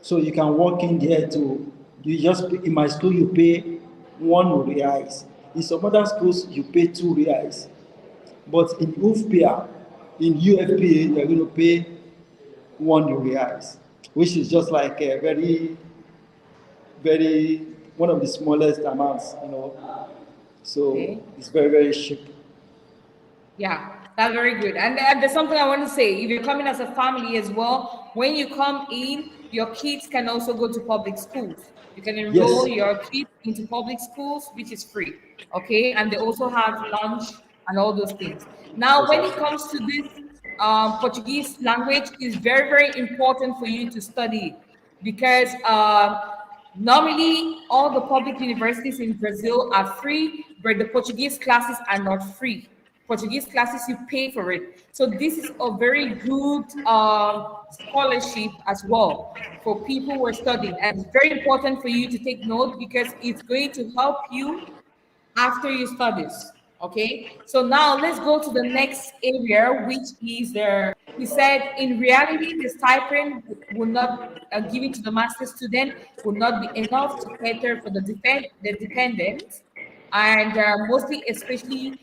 So you can walk in there to, you just, in my school, you pay 1 reais. In some other schools, you pay 2 reais. But in UFPA, in UFPA, they're going to pay 1 reais, which is just like a very, very, one of the smallest amounts. So Okay. it's very, very cheap. Yeah, that's very good. And there's something I want to say. If you're coming as a family as well, when you come in, your kids can also go to public schools. You can enroll Yes, your kids into public schools, which is free. Okay. And they also have lunch and all those things. Now, when it exactly. comes to this Portuguese language, is very, very important for you to study because normally all the public universities in Brazil are free, but the Portuguese classes are not free. Portuguese classes, you pay for it. So this is a very good scholarship as well for people who are studying. And it's very important for you to take note because it's going to help you after your studies. Okay. So now let's go to the next area, which is he said, in reality, the stipend will not given to the master student will not be enough to cater for the dependents, and mostly, especially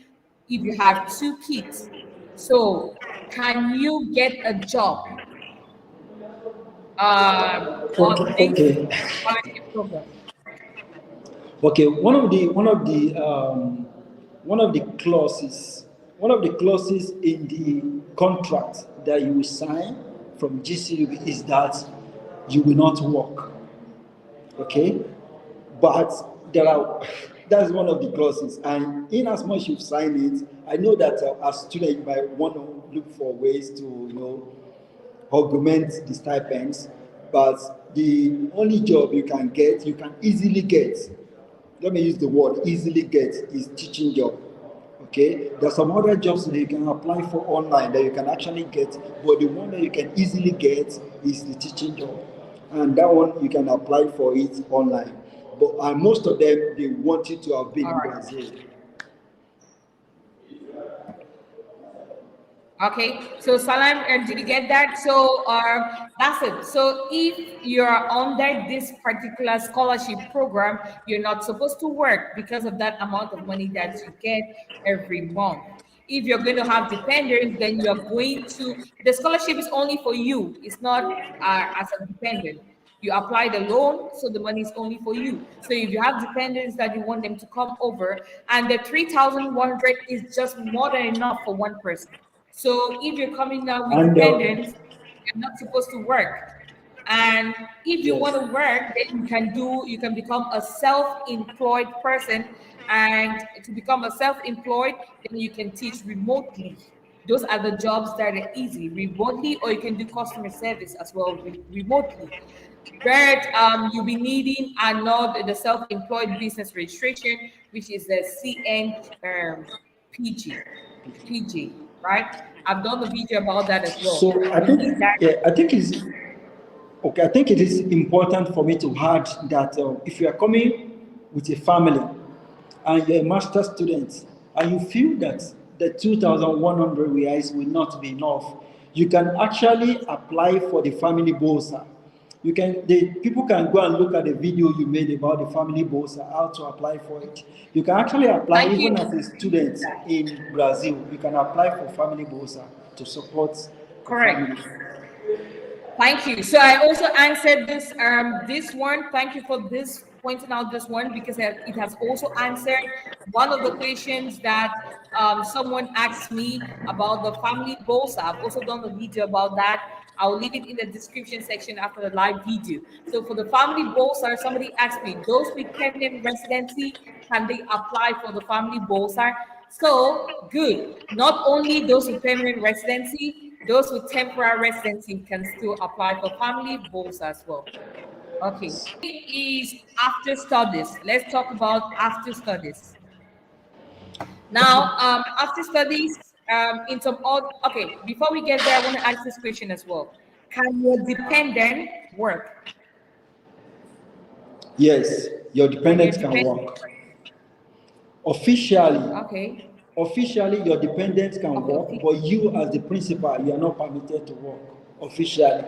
if you have two kids. So, can you get a job on Okay, this okay. scholarship program? Okay, one of the clauses in the contract that you will sign from GCUB is that you will not work. Okay, but there are that's one of the clauses, and in as much you've signed it, I know that as student you might want to look for ways to augment the stipends, but the only job you can easily get, let me use the word easily get, is teaching job. Okay, there's some other jobs that you can apply for online that you can actually get, but the one that you can easily get is the teaching job, and that one you can apply for it online. But most of them, they want you to have been All in right. Brazil. Okay, so Salam, did you get that? So that's it. So if you're under this particular scholarship program, you're not supposed to work because of that amount of money that you get every month. If you're going to have dependents, then you're going to, the scholarship is only for you. It's not as a dependent. You apply the loan, so the money is only for you. So if you have dependents that you want them to come over, and the 3,100 is just more than enough for one person. So if you're coming now with And dependents, you're not supposed to work. And if you want yes. to work, then you can become a self-employed person. And to become a self-employed, then you can teach remotely. Those are the jobs that are easy, remotely, or you can do customer service as well remotely. But you'll be needing another the self-employed business registration, which is the PG. PG, right? I've done a video about that as well. So I You need think, that. yeah, I think it's okay. I think it is important for me to add that if you are coming with a family and you're a master student and you feel that the 2,100 reais will not be enough, you can actually apply for the family bolsa. The people can go and look at the video you made about the family bolsa, how to apply for it. You can actually apply Thank you. even as a student in Brazil. You can apply for family bolsa to support the Correct. family. Thank you. So I also answered this one. Thank you for this pointing out this one because it has also answered one of the questions that someone asked me about the family bolsa. I've also done a video about that. I'll leave it in the description section after the live video. So for the family bolsa, somebody asked me, those with permanent residency, can they apply for the family bolsa? So good. Not only those with permanent residency, those with temporary residency can still apply for family bolsa as well. Okay. Is after studies. Let's talk about after studies. Now, after studies, in some odd, okay, before we get there, I want to ask this question as well. Can your dependent work? Yes, your Can your dependents can dependent work. Officially, Okay. officially your dependents can Okay. work, but you as the principal, you are not permitted to work officially.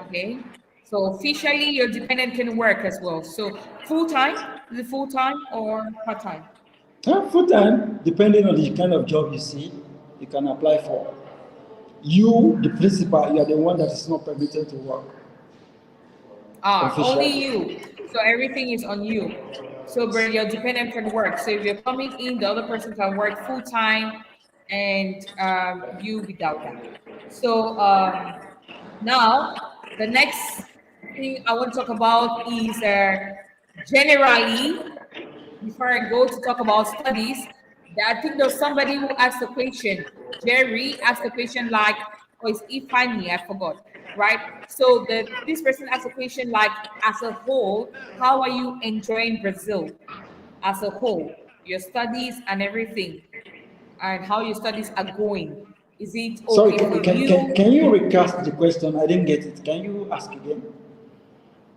Okay. So officially, your dependent can work as well. So full time, is it full time or part time? Full time, depending on the kind of job you see, you can apply for. You, the principal, you are the one that is not permitted to work Only officially. you. So everything is on you. So, but your dependent can work. So if you're coming in, the other person can work full time, and you without that. So now the next thing I want to talk about is generally before I go to talk about studies, I think there's somebody who asked a question. Jerry asked a question like, oh, it's Ifani, I forgot, right? So this person asked a question like, as a whole, how are you enjoying Brazil as a whole? Your studies and everything, and how your studies are going. Is it Sorry, okay for can you? you recast the question? I didn't get it. Can you ask again?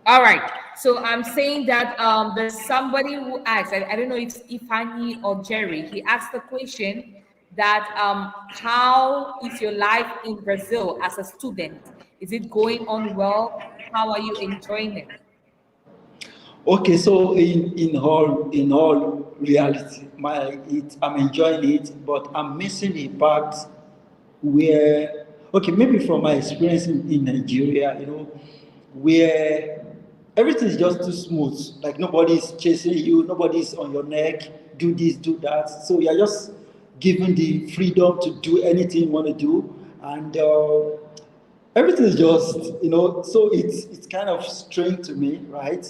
All right. So I'm saying that there's somebody who asked, I don't know if it's Ifani or Jerry, he asked the question that how is your life in Brazil as a student? Is it going on well? How are you enjoying it? Okay, so in all reality, I'm enjoying it, but I'm missing the part where, okay, maybe from my experience in Nigeria, where everything is just too smooth. Like nobody's chasing you, nobody's on your neck, do this, do that. So you're just given the freedom to do anything you want to do. And everything is just, so it's kind of strange to me, right?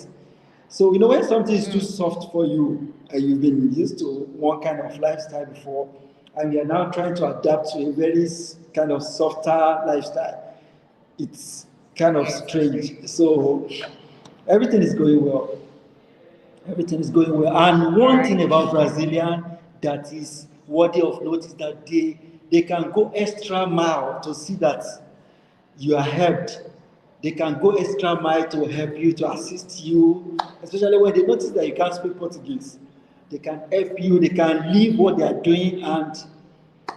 So, when something is too Mm, soft for you and you've been used to one kind of lifestyle before, and you're now trying to adapt to a very kind of softer lifestyle, it's kind of yes. strange. So, everything is going well. Everything is going well. And All one thing right. about Brazilian that is worthy of note is that they can go extra mile to see that you are helped. They can go extra mile to help you, to assist you, especially when they notice that you can't speak Portuguese. They can help you, they can leave what they are doing and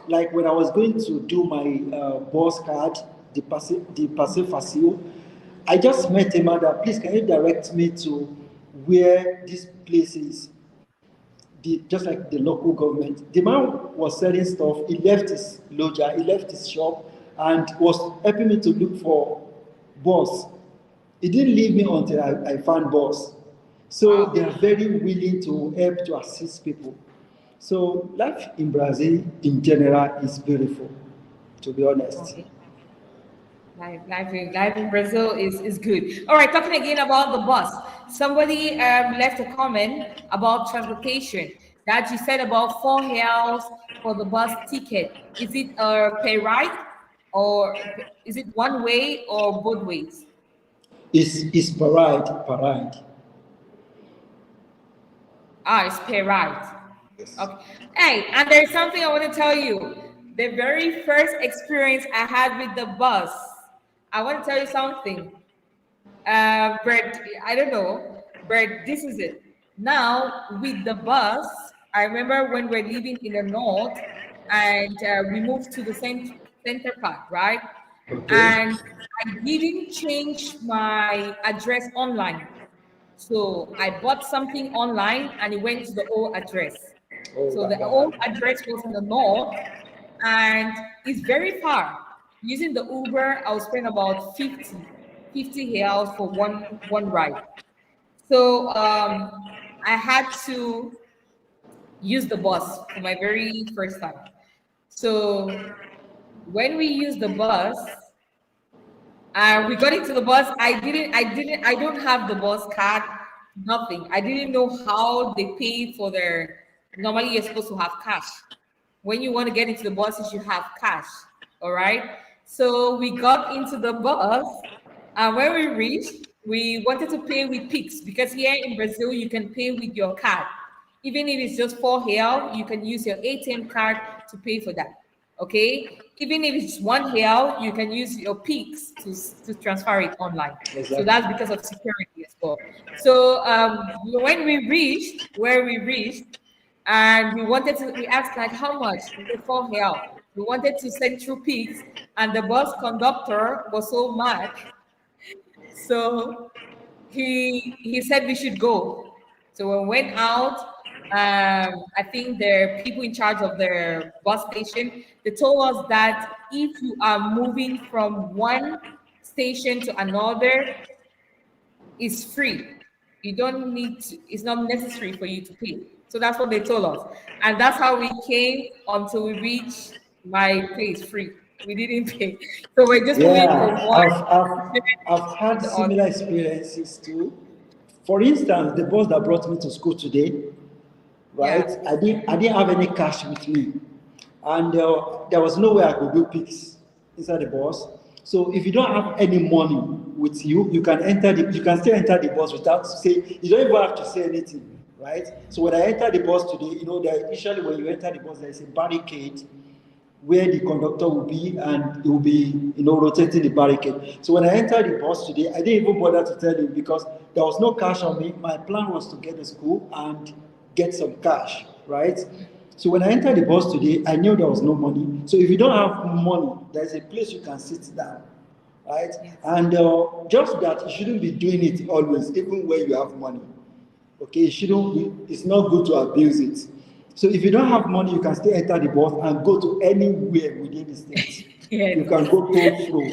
like when I was going to do my boss card, the passe facile, I just met a man that, please, can you direct me to where this place is? Just like the local government. The man was selling stuff. He left his lodger, he left his shop, and was helping me to look for boss. He didn't leave me until I found boss. So Wow. they are very willing to help to assist people. So life in Brazil in general is beautiful, to be honest. Okay. Life in Brazil is good. All right, talking again about the bus. Somebody left a comment about transportation that you said about 4 reals for the bus ticket. Is it pay ride or is it one way or both ways? It's parade. Ah, it's pay ride. Yes. Okay. Hey, and there's something I want to tell you. The very first experience I had with the bus, I want to tell you something. But I don't know, but this is it. Now with the bus, I remember when we're living in the north, and we moved to the center part, right? Okay. And I didn't change my address online, so I bought something online, and it went to the old address. Oh So my the old God. address was in the north, and it's very far. Using the Uber, I'll spend about 50 reals for one ride. So I had to use the bus for my very first time. So when we used the bus, we got into the bus. I don't have the bus card, nothing. I didn't know how they pay for their, normally you're supposed to have cash. When you want to get into the bus, you should have cash. All right. So we got into the bus, and when we reached, we wanted to pay with Pix, because here in Brazil, you can pay with your card. Even if it's just 4 real, you can use your ATM card to pay for that. Okay. Even if it's 1 real, you can use your Pix to transfer it online. So Exactly. that's because of security as well. So when we reached where we reached, and we asked like how much? We said 4 real. We wanted to send through Pix, and the bus conductor was so mad. So he said we should go. So when we went out, I think the people in charge of the bus station, they told us that if you are moving from one station to another, it's free. You don't need to, it's not necessary for you to pay. So that's what they told us. And that's how we came until we reached my place free. We didn't pay. So we're just moving from Yeah, one I've to had the other. similar experiences too. For instance, the bus that brought me to school today, right? Yeah. I didn't have any cash with me, and there was no way I could do pics inside the bus. So if you don't have any money with you, you can still enter the bus without say, you don't even have to say anything, right? So when I entered the bus today, that usually when you enter the bus, there is a barricade where the conductor will be, and he will be rotating the barricade. So when I entered the bus today, I didn't even bother to tell him because there was no cash on me. My plan was to get to school and get some cash, right? So when I entered the bus today, I knew there was no money. So if you don't have money, there's a place you can sit down, right? Yes. And just that you shouldn't be doing it always, even when you have money. Okay, it's not good to abuse it. So if you don't have money, you can still enter the bus and go to anywhere within the state. You Yes. can go to flow,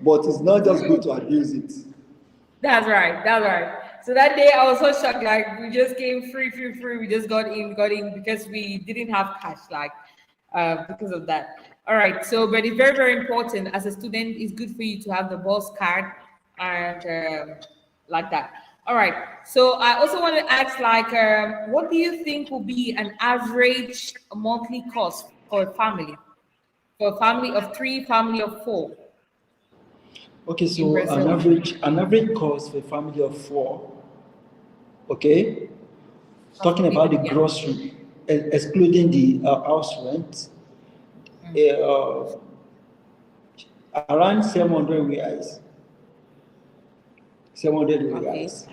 but it's not just good to abuse it. That's right. That's right. So that day I was so shocked. Like we just came free. We just got in because we didn't have cash. Like because of that. All right. So, but it's very, very important as a student. It's good for you to have the bus card and like that. All right. So I also want to ask, like, what do you think will be an average monthly cost for a family? For a family of three, family of four Okay, in so an Brazil. average an average cost for a family of four. Okay, talking Okay. about the Yeah. grocery, excluding the house rent, Mm. uh, around 700 reais. 700 Okay. reais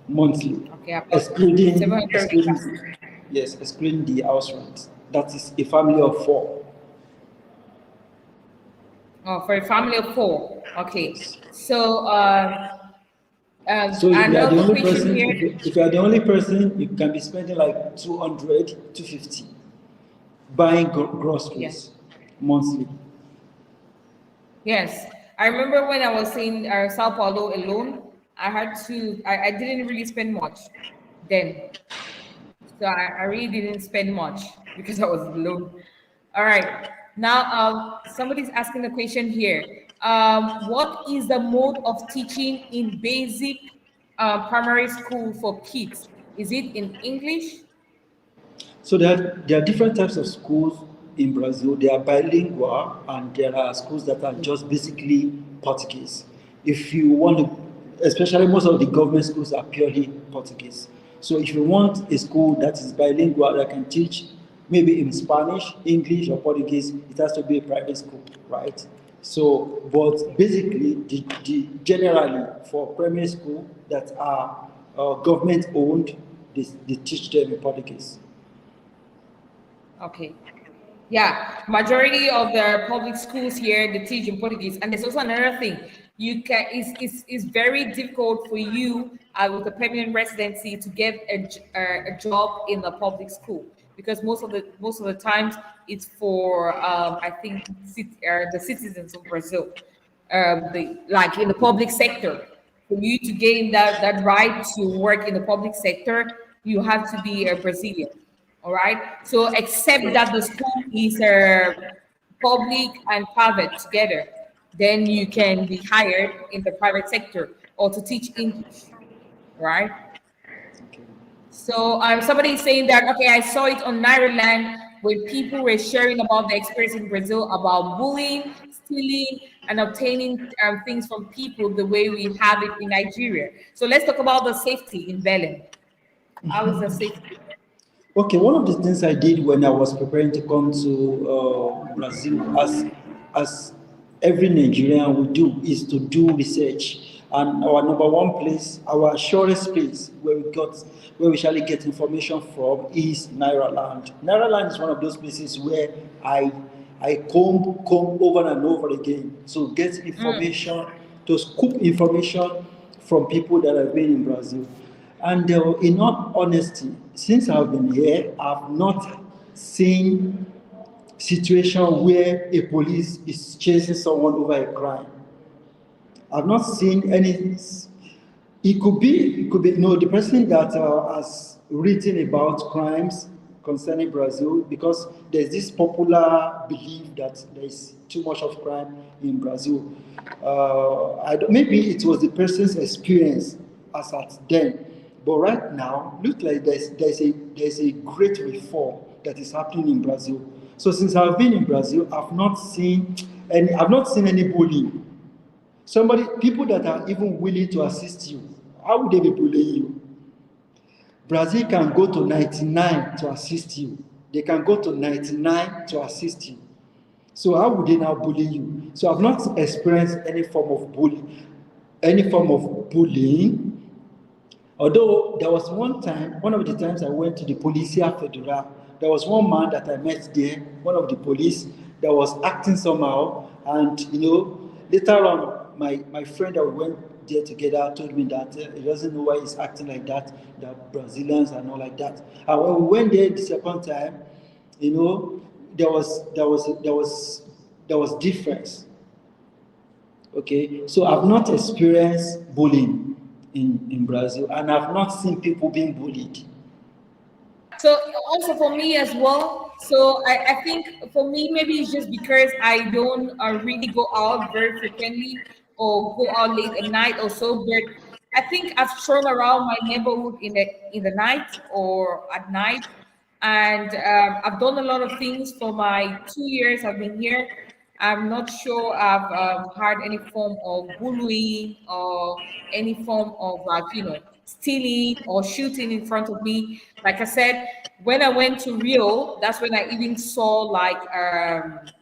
monthly, Okay. About excluding 700. Yes, excluding the house rent. That is a family of four. Oh, for a family of four. Okay. Yes. So So if you are the another only question person, here. if you are the only person, you can be spending like 200, 250 buying Yeah. groceries monthly. Yes. I remember when I was in Sao Paulo alone, I didn't really spend much then. So I really didn't spend much because I was alone. All right. Now, somebody's asking a question here. What is the mode of teaching in basic primary school for kids? Is it in English? So there are different types of schools in Brazil. They are bilingual, and there are schools that are just basically Portuguese. If you want to, especially most of the government schools are purely Portuguese. So if you want a school that is bilingual that can teach maybe in Spanish, English, or Portuguese, it has to be a private school, right? So, but basically, generally for primary school that are government owned, they teach them in Portuguese. Okay. Yeah, majority of the public schools here they teach in Portuguese, and there's also another thing. You can it's very difficult for you with a permanent residency to get a job in the public school because most of the times it's for I think the citizens of Brazil, the like in the public sector. For you to gain that right to work in the public sector, you have to be a Brazilian. All right. So except that the school is public and private together, then you can be hired in the private sector or to teach English. Right. So somebody is saying that okay, I saw it on Ireland where people were sharing about the experience in Brazil about bullying, stealing, and obtaining things from people the way we have it in Nigeria. So let's talk about the safety in Berlin. How is the safety? Okay, one of the things I did when I was preparing to come to Brazil, as every Nigerian would do, is to do research. And our number one place, our surest place where we shall get information from is Nairaland. Nairaland is one of those places where I comb over and over again to get information, to scoop information from people that have been in Brazil. And in all honesty, since I've been here, I've not seen situation where a police is chasing someone over a crime. I've not seen any. It could be, no, the person that has written about crimes concerning Brazil, because there's this popular belief that there's too much of crime in Brazil. Maybe it was the person's experience as at then, but right now, look like there's a great reform that is happening in Brazil. So since I've been in Brazil, I've not seen any bullying. People that are even willing to assist you, how would they be bullying you? Brazil can go to 99 to assist you. They can go to 99 to assist you. So how would they now bully you? So I've not experienced any form of bullying. Although there was one of the times I went to the Policia Federal, there was one man that I met there, one of the police, that was acting somehow. And, later on, my friend that we went there together told me that he doesn't know why he's acting like that, that Brazilians are not like that. And when we went there the second time, there was difference. Okay, so I've not experienced bullying in Brazil, and I've not seen people being bullied. So also for me as well. So I think for me maybe it's just because I don't really go out very frequently or go out late at night or so. But I think I've strolled around my neighborhood in the night or at night, and I've done a lot of things for my 2 years I've been here. I'm not sure I've had any form of bullying or any form of stealing or shooting in front of me. Like I said, when I went to Rio, that's when I even saw like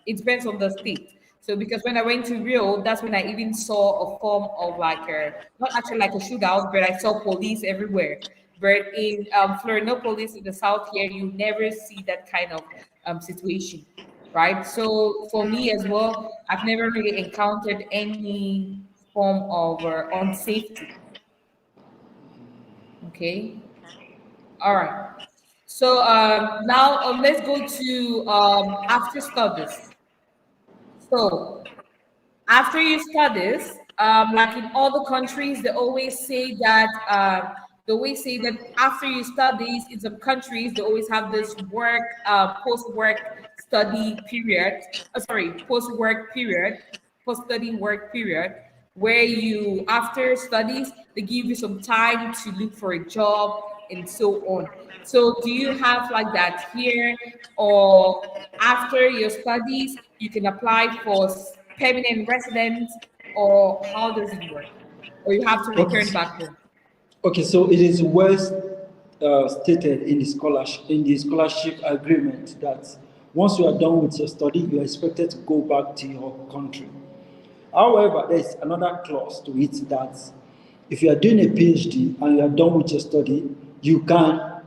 it depends on the state. So because when I went to Rio, that's when I even saw a form of like not actually like a shootout, but I saw police everywhere. But in Florianopolis in the south here, you never see that kind of situation, right? So for me as well, I've never really encountered any form of unsafety. Okay, all right. So now let's go to after studies. So after you studies, like in all the countries, they always say that after you studies in some countries, they always have this work, post-work study period. Sorry, post-work period, post-study work period, where you after studies they give you some time to look for a job and so on. So do you have like that here, or after your studies you can apply for permanent residence, or how does it work? Or you have to return Okay. back home? Okay, so it is well stated in the scholarship agreement that once you are done with your study, you are expected to go back to your country. However, there is another clause to it that if you are doing a PhD and you are done with your study, you can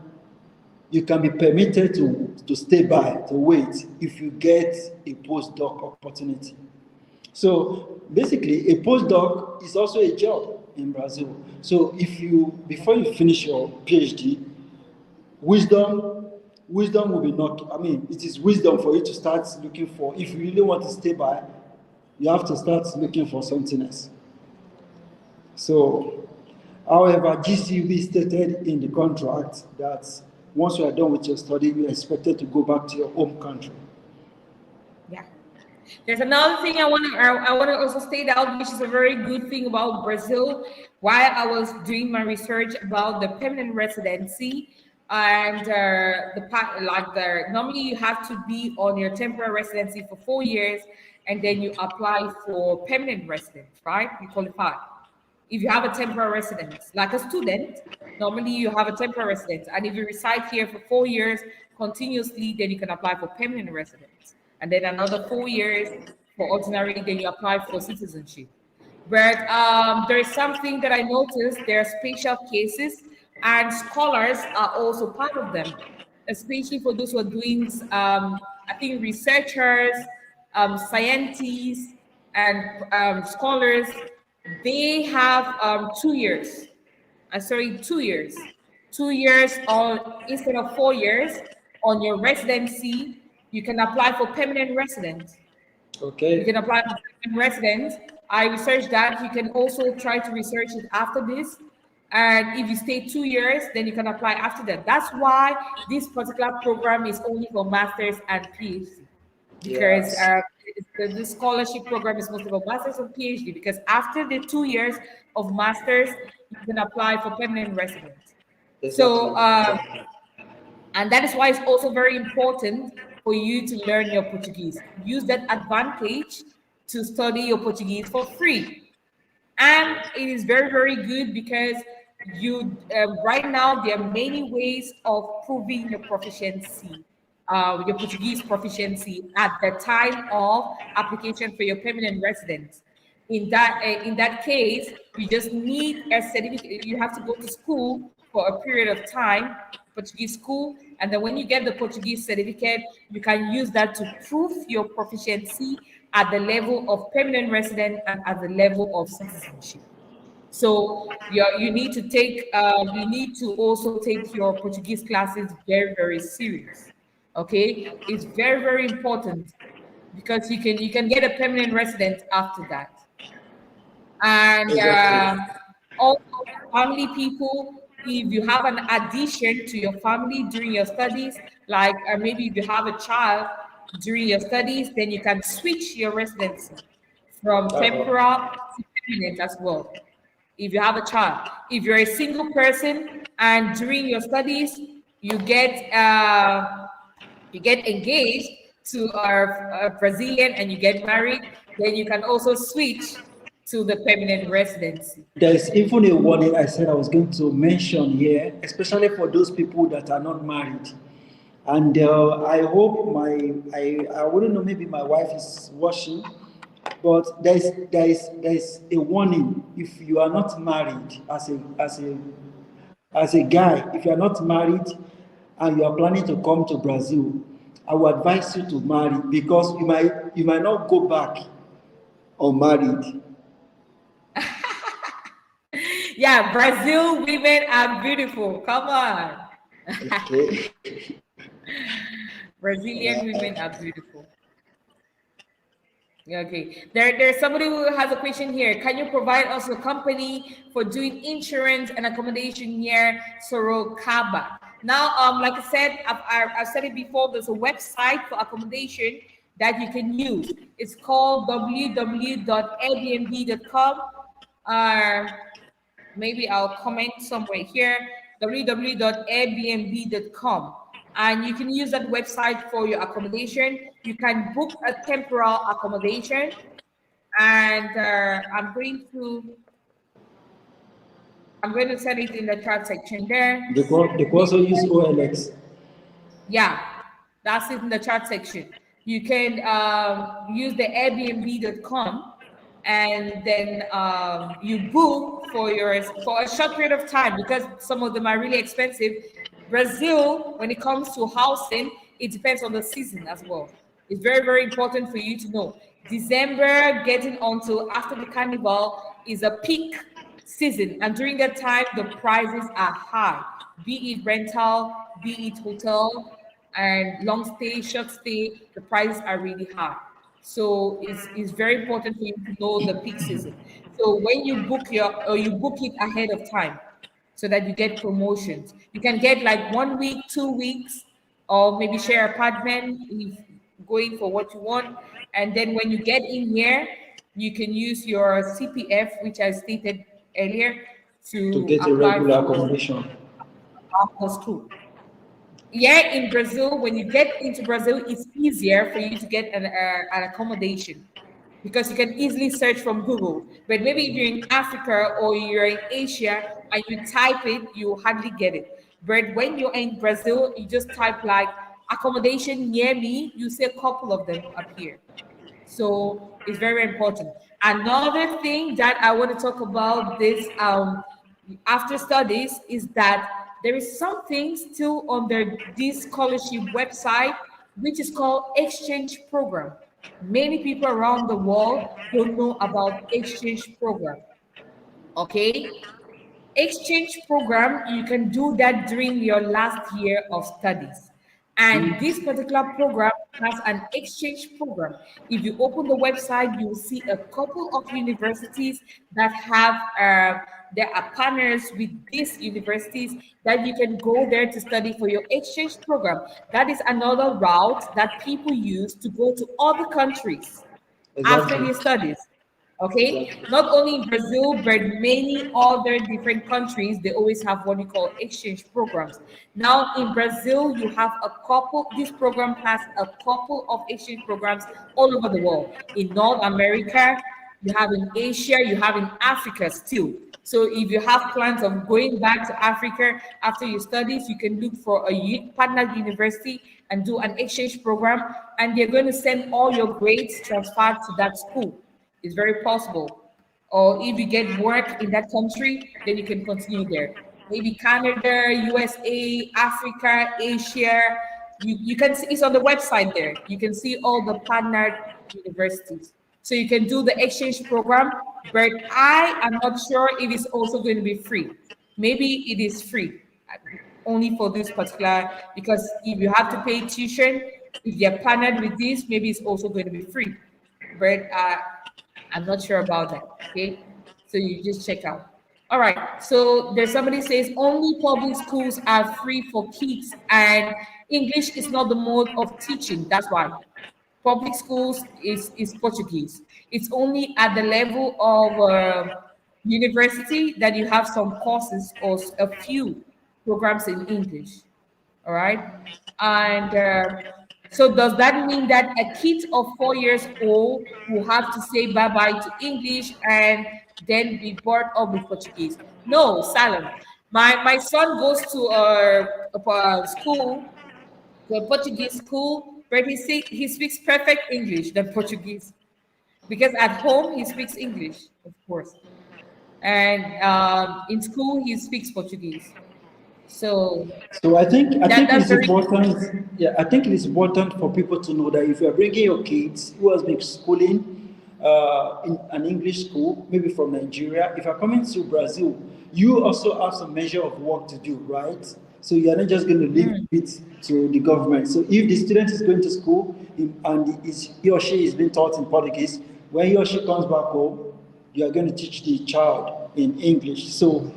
be permitted to stay by, to wait if you get a postdoc opportunity. So basically, a postdoc is also a job in Brazil. So if you before you finish your PhD, wisdom will be not. I mean, it is wisdom for you to start looking for. If you really want to stay by, you have to start looking for something else. So, however, GCUB stated in the contract that once you are done with your study, you are expected to go back to your home country. Yeah. There's another thing I want to also state out, which is a very good thing about Brazil. While I was doing my research about the permanent residency, and the part like the normally you have to be on your temporary residency for 4 years, and then you apply for permanent residence, right? You qualify. If you have a temporary residence, like a student, normally you have a temporary residence, and if you reside here for 4 years continuously, then you can apply for permanent residence, and then another 4 years for ordinary, then you apply for citizenship. But there is something that I noticed: there are special cases, and scholars are also part of them, especially for those who are doing, I think, researchers, scientists, and scholars. They have 2 years. Sorry, 2 years. 2 years on instead of 4 years on your residency. You can apply for permanent residence. You Okay. can apply for permanent residence. I researched that. You can also try to research it after this. And if you stay 2 years, then you can apply after that. That's why this particular program is only for masters and PhD, because Yes. the scholarship program is mostly for masters and PhD. Because after the 2 years of masters, you can apply for permanent residence. Exactly. So, and that is why it's also very important for you to learn your Portuguese. Use that advantage to study your Portuguese for free. And it is very, very good because you right now there are many ways of proving your proficiency, your Portuguese proficiency at the time of application for your permanent residence. In that case, you just need a certificate. You have to go to school for a period of time, Portuguese school, and then when you get the Portuguese certificate, you can use that to prove your proficiency at the level of permanent resident and at the level of citizenship. So you need to also take your Portuguese classes very, very serious. Okay, it's very, very important because you can get a permanent resident after that. And Exactly. also family people, if you have an addition to your family during your studies, like maybe if you have a child during your studies, then you can switch your residency from Uh-huh. temporal to permanent as well. If you have a child, if you're a single person and during your studies you get engaged to a Brazilian and you get married, then you can also switch to the permanent residency. There is even a warning I said I was going to mention here, especially for those people that are not married. And I hope I wouldn't know, maybe my wife is watching, but there is a warning if you are not married as as a guy, if you are not married and you are planning to come to Brazil, I would advise you to marry because you might not go back unmarried. Yeah, Brazil women are beautiful. Come on. Okay. Brazilian women are beautiful. Okay. There's somebody who has a question here. Can you provide us a company for doing insurance and accommodation near Sorocaba? Now, like I said, I've said it before. There's a website for accommodation that you can use. It's called www.airbnb.com. Uh, Maybe I'll comment somewhere here, www.airbnb.com. And you can use that website for your accommodation. You can book a temporal accommodation. And I'm going to send it in the chat section there. They could also use OLX. Yeah, that's it in the chat section. You can use the airbnb.com, and then you book for a short period of time, because some of them are really expensive. Brazil, when it comes to housing, it depends on the season as well. It's very, very important for you to know. December getting onto after the carnival is a peak season, and during that time the prices are high, be it rental, be it hotel, and long stay, short stay, the prices are really high. So it's very important for you to know the peak season. So when you you book it ahead of time, so that you get promotions. You can get like 1 week, 2 weeks, or maybe share apartment if going for what you want. And then when you get in here, you can use your CPF, which I stated earlier, To to get a apply regular for accommodation. after school. Yeah, in Brazil, when you get into Brazil, it's easier for you to get an accommodation, because you can easily search from Google. But maybe if you're in Africa or you're in Asia and you type it, you hardly get it. But when you're in Brazil, you just type like accommodation near me, you see a couple of them appear. So it's very important. Another thing that I want to talk about this after studies is that there is something still under this scholarship website, which is called exchange program. Many people around the world don't know about exchange program. Okay, exchange program, you can do that during your last year of studies, and this particular program has an exchange program. If you open the website, you will see a couple of universities that have there are partners with these universities that you can go there to study for your exchange program. That is another route that people use to go to other countries after Exactly. their studies. Okay, Exactly. not only in Brazil, but many other different countries, they always have what we call exchange programs. Now, in Brazil, you have a couple, this program has a couple of exchange programs all over the world. In North America, you have in Asia, you have in Africa still. So if you have plans of going back to Africa after your studies, you can look for a partner university and do an exchange program, and they're going to send all your grades transferred to that school. It's very possible. Or if you get work in that country, then you can continue there. Maybe Canada, USA, Africa, Asia. You can see it's on the website there. You can see all the partnered universities. So you can do the exchange program, but I am not sure if it's also going to be free. Maybe it is free only for this particular, because if you have to pay tuition, if you're partnered with this, maybe it's also going to be free. But I'm not sure about that. Okay. So you just check out. All right. So there's somebody says only public schools are free for kids, and English is not the mode of teaching. That's why public schools is Portuguese. It's only at the level of university that you have some courses or a few programs in English. All right. And so does that mean that a kid of 4 years old will have to say bye-bye to English and then be brought up with Portuguese? No, Salem. My son goes to a school, to a Portuguese school, but he speaks perfect English than Portuguese, because at home he speaks English, of course, and in school he speaks Portuguese. So So I think that's it's very important. Yeah, I think it is important for people to know that if you are bringing your kids who has been schooling in an English school, maybe from Nigeria, if you're coming to Brazil, you also have some measure of work to do, right? So you are not just going to leave it to the government. So if the student is going to school and he or she is being taught in Portuguese, when he or she comes back home, you are going to teach the child in English. So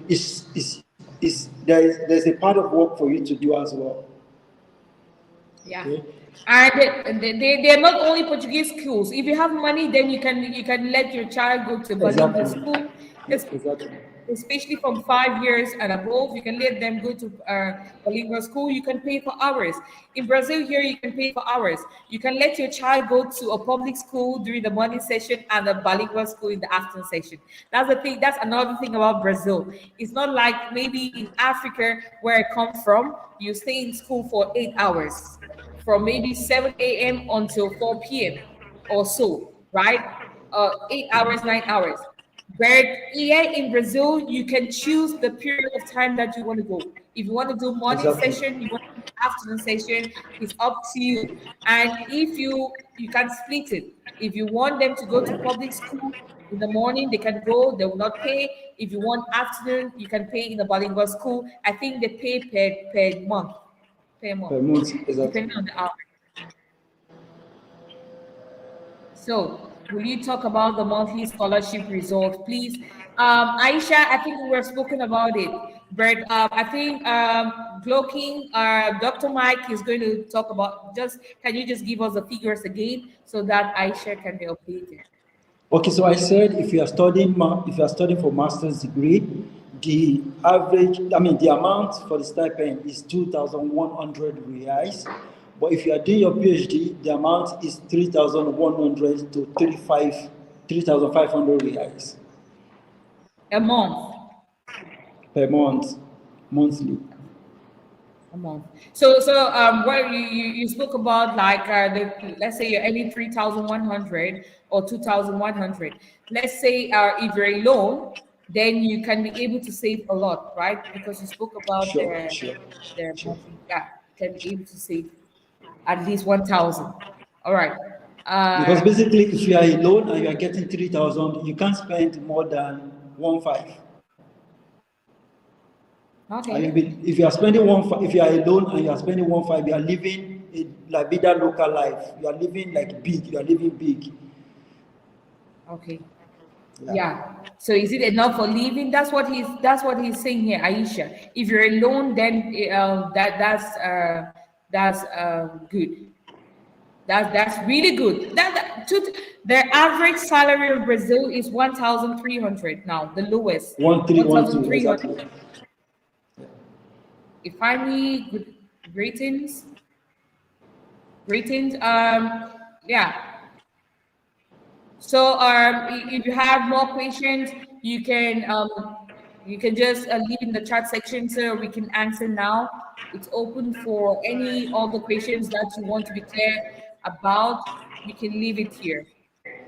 there's a part of work for you to do as well. yeah. Okay. And they're not only Portuguese schools. If you have money, then you can let your child go to bilingual Exactly. school. Yeah, exactly. Especially from 5 years and above. You can let them go to bilingual school. You can pay for hours. In Brazil, here, you can pay for hours. You can let your child go to a public school during the morning session and a bilingual school in the afternoon session. That's the thing. That's another thing about Brazil. It's not like maybe in Africa, where I come from, you stay in school for 8 hours, from maybe 7 a.m. until 4 p.m. or so, right? 8 hours, 9 hours. But here in Brazil, you can choose the period of time that you want to go. If you want to do morning Exactly. session, you want to do afternoon session, it's up to you. And if you can split it. If you want them to go to public school in the morning, they can go, they will not pay. If you want afternoon, you can pay in the bilingual school. I think they pay per month, per month, Per month. depending Exactly. on the hour. So, will you talk about the monthly scholarship result, please? Aisha, I think we were spoken about it, but I think Glocking, Dr. Mike is going to talk about. Just can you just give us the figures again so that Aisha can be updated? Okay, so I said if you are studying if you are studying for master's degree, the average, I mean, the amount for the stipend is 2,100 reais. But if you are doing your PhD, the amount is 3,100 to 3,500 reais A month. per month, monthly. A month. So what you spoke about, like the, let's say you're earning 3,100 or 2,100. Let's say if you're alone, then you can be able to save a lot, right? Because you spoke about Sure, sure, the sure. monthly. Yeah, you can be able to save at least 1,000. All right. Because Uh, basically, if you are alone and you are getting 3,000, you can't spend more than 1,500. And okay. if you are spending if you are alone and you are spending 1,500, you are living a la vida local life. You are living like big. You are living big. Okay. Yeah. Yeah. So is it enough for living? That's what he's saying here, Aisha. If you're alone, then that's good. That's really good. The average salary of Brazil is 1,300 now, the lowest, 1,312 1,300. exactly. If I need good ratings, ratings, yeah. So if you have more questions, you can just leave in the chat section so we can answer now. It's open for any other questions that you want to be clear about. You can leave it here.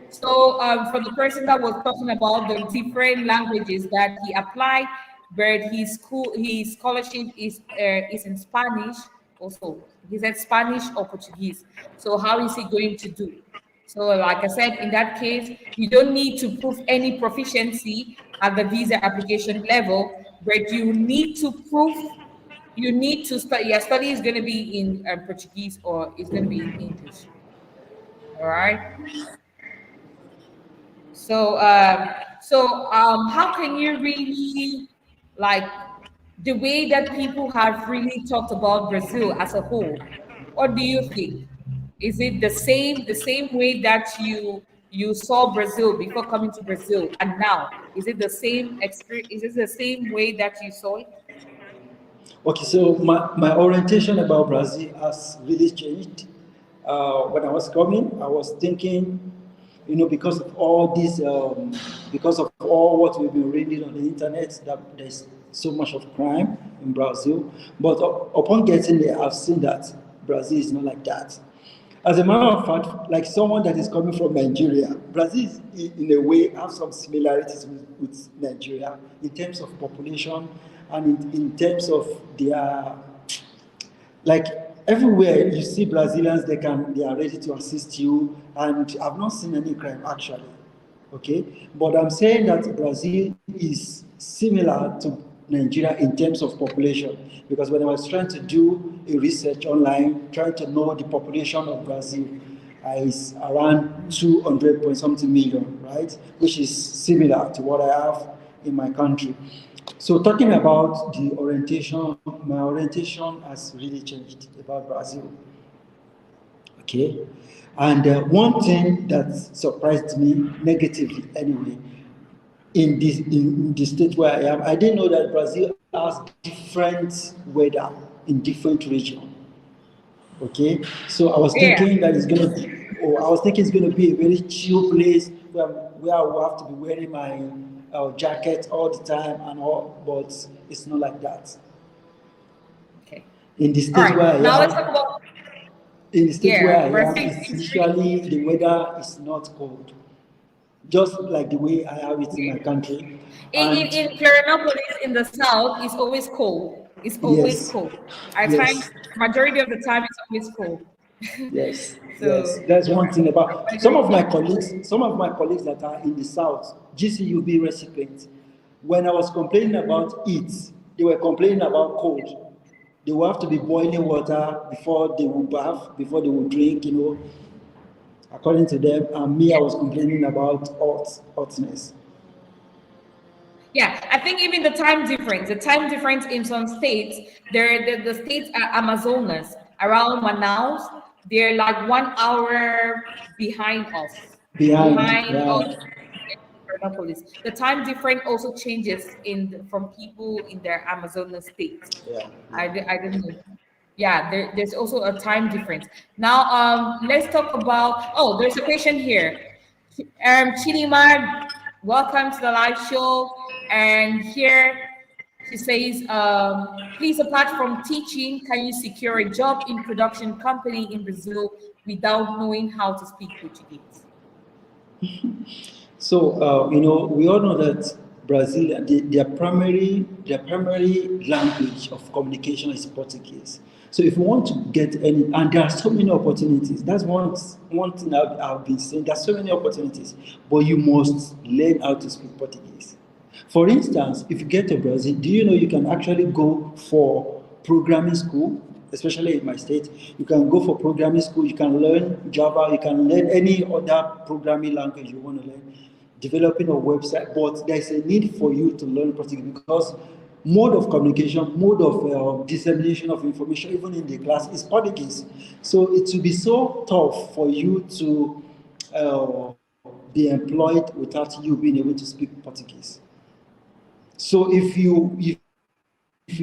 So for the person that was talking about the different languages that he applied, but his scholarship is in Spanish also. He said Spanish or Portuguese. So how is he going to do? So like I said, in that case, you don't need to prove any proficiency at the visa application level, but you need to study. Your study is going to be in Portuguese or it's going to be in English. All right. So how can you really, like, the way that people have really talked about Brazil as a whole? What do you think? Is it the same way that you saw Brazil before coming to Brazil and now? Is it the same experience? Is it the same way that you saw it? Okay, so my orientation about Brazil has really changed. When I was coming, I was thinking, because of all this, because of all what we've been reading on the internet, that there's so much of crime in Brazil. But upon getting there, I've seen that Brazil is not like that. As a matter of fact, like someone that is coming from Nigeria, Brazil is, in a way, have some similarities with Nigeria in terms of population and in terms of their, like everywhere you see Brazilians, they are ready to assist you, and I've not seen any crime actually. Okay, but I'm saying that Brazil is similar to Nigeria in terms of population, because when I was trying to do a research online, trying to know the population of Brazil, is around 200 point something million, right? Which is similar to what I have in my country. So talking about the orientation, my orientation has really changed about Brazil. Okay, and one thing that surprised me negatively, anyway, in the state where I am, I didn't know that Brazil has different weather in different regions. Okay, so I was Yeah. thinking that it's gonna be, or I was thinking it's gonna be a very chill place where I will have to be wearing my jacket all the time and all, but it's not like that. Okay. In the All state where right. I Now let's talk am, about, in the state where yeah, I am, Brazil it's is really, usually the weather is not cold, just like the way I have it in my country. And in Florianopolis in the south, it's always cold. It's always yes, cold. At times, yes, majority of the time, it's always cold. yes, yes. So, That's one thing about when it comes, some of my colleagues that are in the south, GCUB recipients. When I was complaining about it, they were complaining about cold. They will have to be boiling water before they will bath, before they will drink, according to them. And me, I was complaining about hotness. yeah, I think even the time difference in some states, the states are Amazonas around Manaus. They're like 1 hour behind us. Behind, Behind yeah, us, in Florianopolis. The time difference also changes from people in their Amazonas state. yeah, I don't know. Yeah, there's also a time difference. Now, let's talk about. Oh, there's a question here. Chidimar, welcome to the live show. And here she says, please, apart from teaching, can you secure a job in production company in Brazil without knowing how to speak Portuguese? So we all know that Brazil, their primary language of communication is Portuguese. So if you want to get any, and there are so many opportunities. That's one thing I've been saying. There's so many opportunities, but you must learn how to speak Portuguese. For instance, if you get to Brazil, do you know you can actually go for programming school, especially in my state? You can go for programming school, you can learn Java, you can learn any other programming language you want to learn, developing a website, but there's a need for you to learn Portuguese because mode of communication, mode of dissemination of information, even in the class, is Portuguese. So it will be so tough for you to be employed without you being able to speak Portuguese. So if you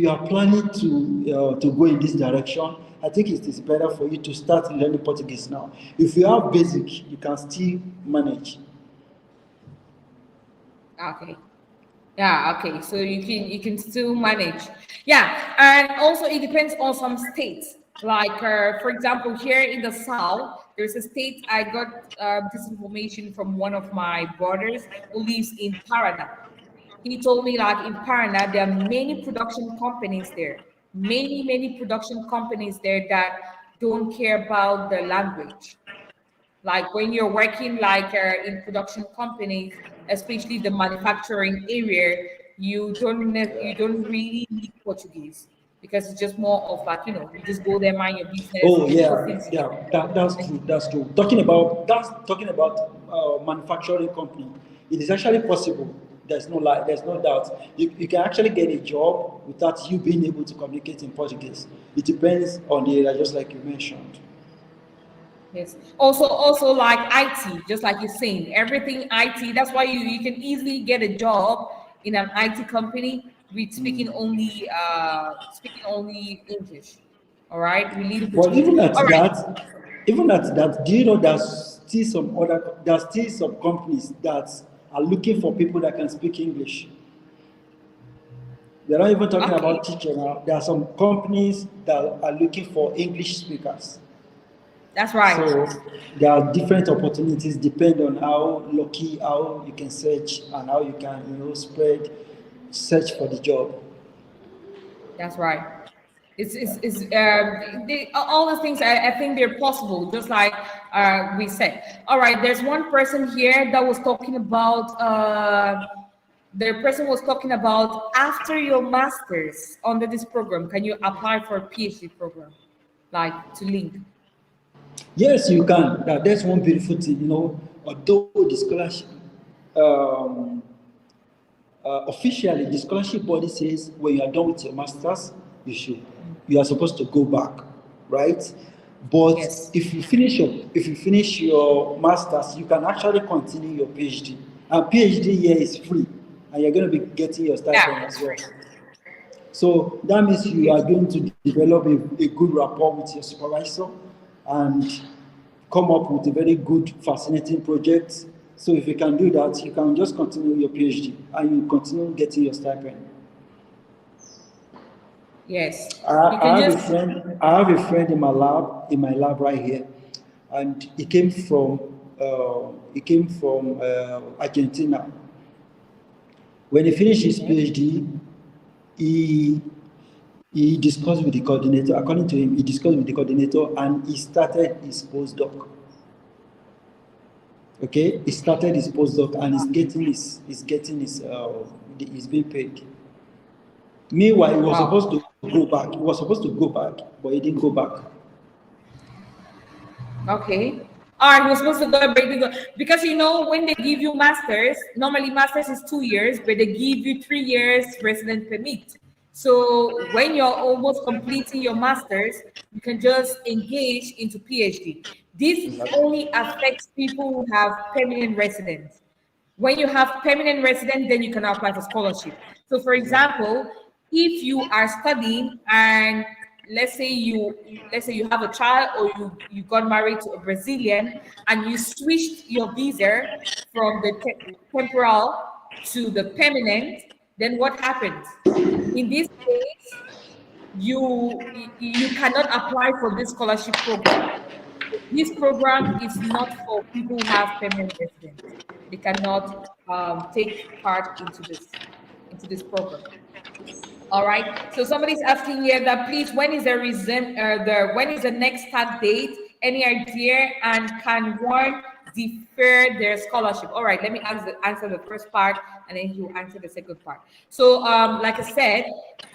are planning to go in this direction, I think it is better for you to start learning Portuguese now. If you have basic, you can still manage. Okay. Yeah, okay. So you can still manage. Yeah, and also it depends on some states. Like for example, here in the south, there's a state I got this information from one of my brothers who lives in Paraná. He told me like in Paraná there are many production companies there, many production companies there that don't care about the language. Like when you're working like in production companies, especially the manufacturing area, you don't really need Portuguese because it's just more of like you just go there, mind your business, Oh put yeah, things yeah, together. that's true. That's true. Talking about manufacturing company. It is actually possible. There's no lie. There's no doubt. You can actually get a job without you being able to communicate in Portuguese. It depends on the area, just like you mentioned. Yes. Also like IT, just like you're saying, everything IT. That's why you can easily get a job in an IT company with speaking only English. All right, we need But Portuguese. All right. even at that, do you know there's still some companies that are looking for people that can speak English. They're not even talking Okay. about teacher now. There are some companies that are looking for English speakers. That's right. So there are different opportunities depend on how lucky, how you can search and how you can, search for the job. That's right. All those things. I think they're possible, just like we said. All right, there's one person here that was talking about. The person was talking about after your masters under this program, can you apply for a PhD program, like to link? Yes, you can. That's one beautiful thing, although the scholarship, um, officially, the scholarship body says when you are done with your masters, you are supposed to go back, right? But Yes. if you finish your masters, you can actually continue your PhD. And PhD here is free, and you're going to be getting your stipend Yeah. as well. So that means you are going to develop a good rapport with your supervisor and come up with a very good, fascinating project. So if you can do that, you can just continue your PhD and you continue getting your stipend. Yes. I, You I can have a just. friend. I have a friend in my lab right here, and he came from Argentina. When he finished his Okay. PhD, he he discussed with the coordinator. According to him, he discussed with the coordinator and he started his postdoc. Okay, he started his postdoc and he's being paid. Meanwhile, he was supposed Wow. to go back. He was supposed to go back, but he didn't go back. Okay. All right, we're supposed to go break the because when they give you masters, normally masters is 2 years, but they give you 3 years resident permit. So when you're almost completing your masters, you can just engage into PhD. This only affects people who have permanent residence. When you have permanent resident, then you can apply for scholarship. So, for example, if you are studying and let's say you have a child or you got married to a Brazilian and you switched your visa from the temporal to the permanent, then what happens? In this case, you cannot apply for this scholarship program. This program is not for people who have permanent residence. They cannot take part into this program. All right. So somebody's asking here that please, when is the next start date? Any idea? And can one defer their scholarship? All right. Let me answer the first part, and then you answer the second part. So, like I said,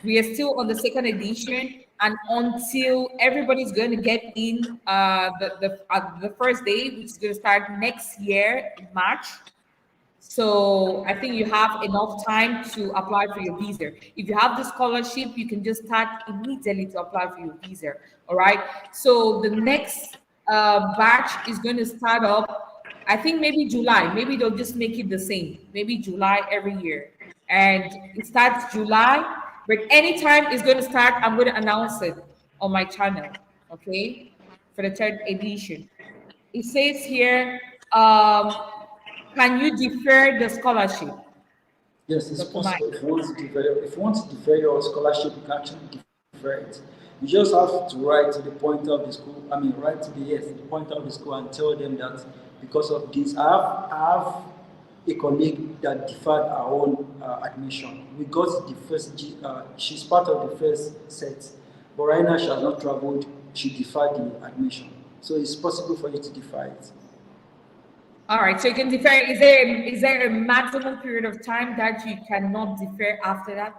we are still on the second edition, and until everybody's going to get in the first day, which is going to start next year in March. So I think you have enough time to apply for your visa. If you have the scholarship, you can just start immediately to apply for your visa. All right. So the next batch is going to start up, I think maybe July. Maybe they'll just make it the same. Maybe July every year. And it starts July. But anytime it's going to start, I'm going to announce it on my channel. Okay. For the third edition. It says here, can you defer the scholarship, Yes, it's Dr. Mike? possible. If you want to defer your scholarship, you can actually defer it. You just have to write to the pointer of the school. I mean, write to the pointer of the school and tell them that because of this, I have a colleague that deferred her own admission. We got the first. She's part of the first set, but right now she has not traveled. She deferred the admission, so it's possible for you to defer it. All right, so you can defer. Is there a maximum period of time that you cannot defer after that?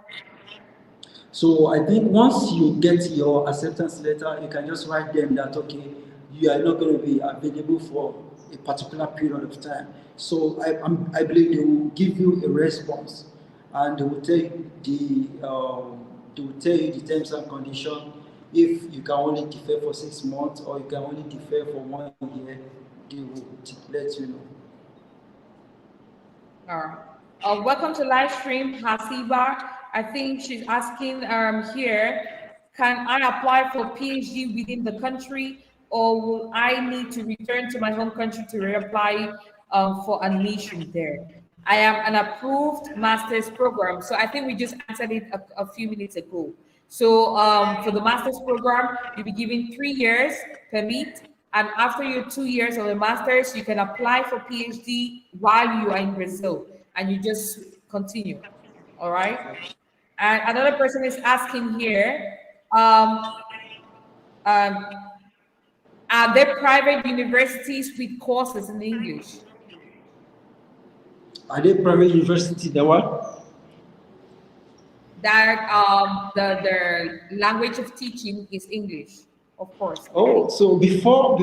So I think once you get your acceptance letter, you can just write them that okay, you are not going to be available for a particular period of time. So I believe they will give you a response, and they will tell you the terms and condition. If you can only defer for 6 months or you can only defer for 1 year, they will let you know. All right. Welcome to live stream, Hasiba. I think she's asking here, can I apply for PhD within the country, or will I need to return to my home country to reapply for admission there? I am an approved master's program, so I think we just answered it a few minutes ago. So for the master's program, you'll be given 3 years permit, and after your 2 years of the master's, you can apply for PhD while you are in Brazil, and you just continue. All right. And another person is asking here, um, um, are there private universities with courses in English? Are they private university? The what? That the language of teaching is English, of course. Oh, so before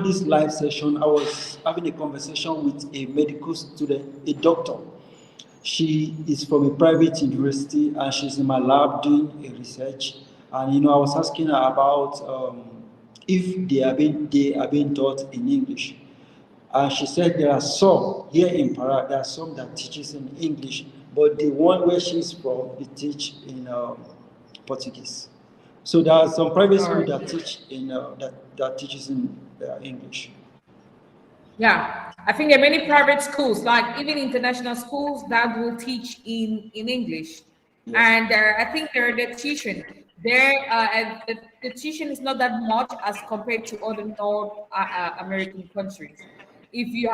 this live session, I was having a conversation with a medical student, a doctor. She is from a private university and she's in my lab doing a research. And I was asking her about if they are being taught in English. And she said there are some here in Para, there are some that teaches in English, but the one where she's from, they teach in Portuguese. So there are some private All schools right. that teach in that teaches in English. Yeah, I think there are many private schools, like even international schools, that will teach in English, Yes. and I think the tuition there, and the tuition is not that much as compared to other North American countries. If you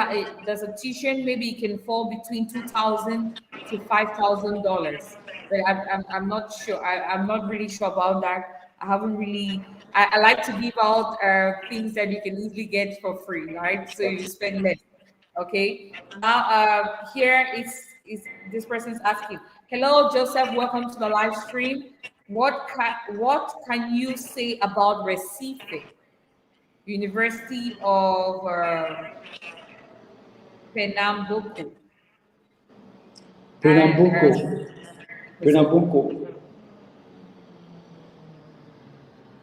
there's a tuition, maybe it can fall between $2,000 to $5,000, but I'm not sure. I'm not really sure about that. I haven't really. I like to give out things that you can easily get for free, right? So you Okay. spend less. Okay. Now, here is this person is asking, "Hello, Joseph. Welcome to the live stream. What can you say about Recife, University of Pernambuco?" And Pernambuco. okay, so Pernambuco.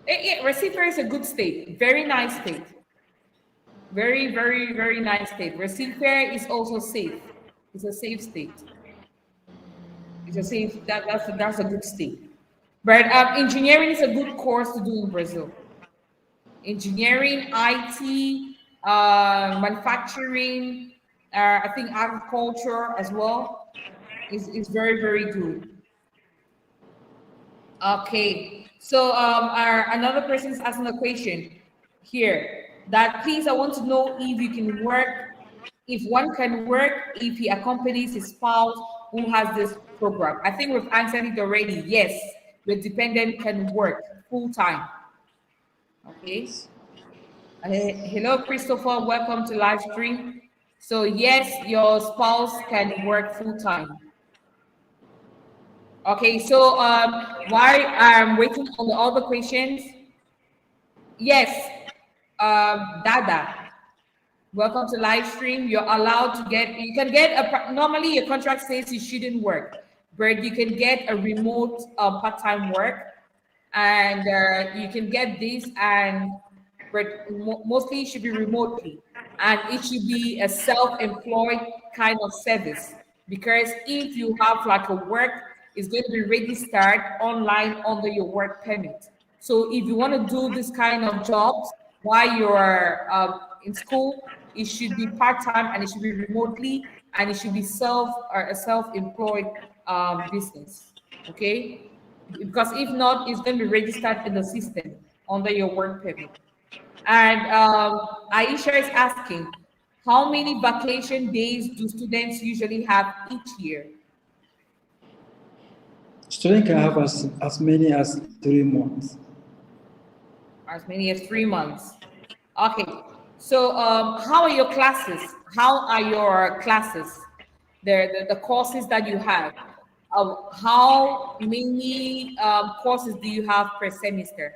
yeah, Recife is a good state, very nice state, very, very, very nice state. Recife is also safe. It's a safe state. It's a safe that's a good state. But engineering is a good course to do in Brazil. Engineering, IT, manufacturing, I think agriculture as well is very, very good. Okay, so another person is asking a question here that please, I want to know if you can work, if one can work if he accompanies his spouse who has this program. I think we've answered it already. Yes, the dependent can work full time. Okay. Hello, Christopher. Welcome to live stream. So yes, your spouse can work full time. Okay, so while I'm waiting on the other questions, yes, Dada, welcome to live stream. You're allowed to get, you can get normally your contract says you shouldn't work, but you can get a remote part-time work, and you can get this, and but mostly it should be remotely, and it should be a self-employed kind of service, because if you have like a work, it's going to be registered online under your work permit. So if you want to do this kind of jobs while you're in school, it should be part-time, and it should be remotely, and it should be a self-employed business. Okay, because if not, it's going to be registered in the system under your work permit. And Aisha is asking, how many vacation days do students usually have each year? Student can have as many as 3 months. As many as 3 months. Okay. So how are your classes? How are your classes? The courses that you have. How many courses do you have per semester?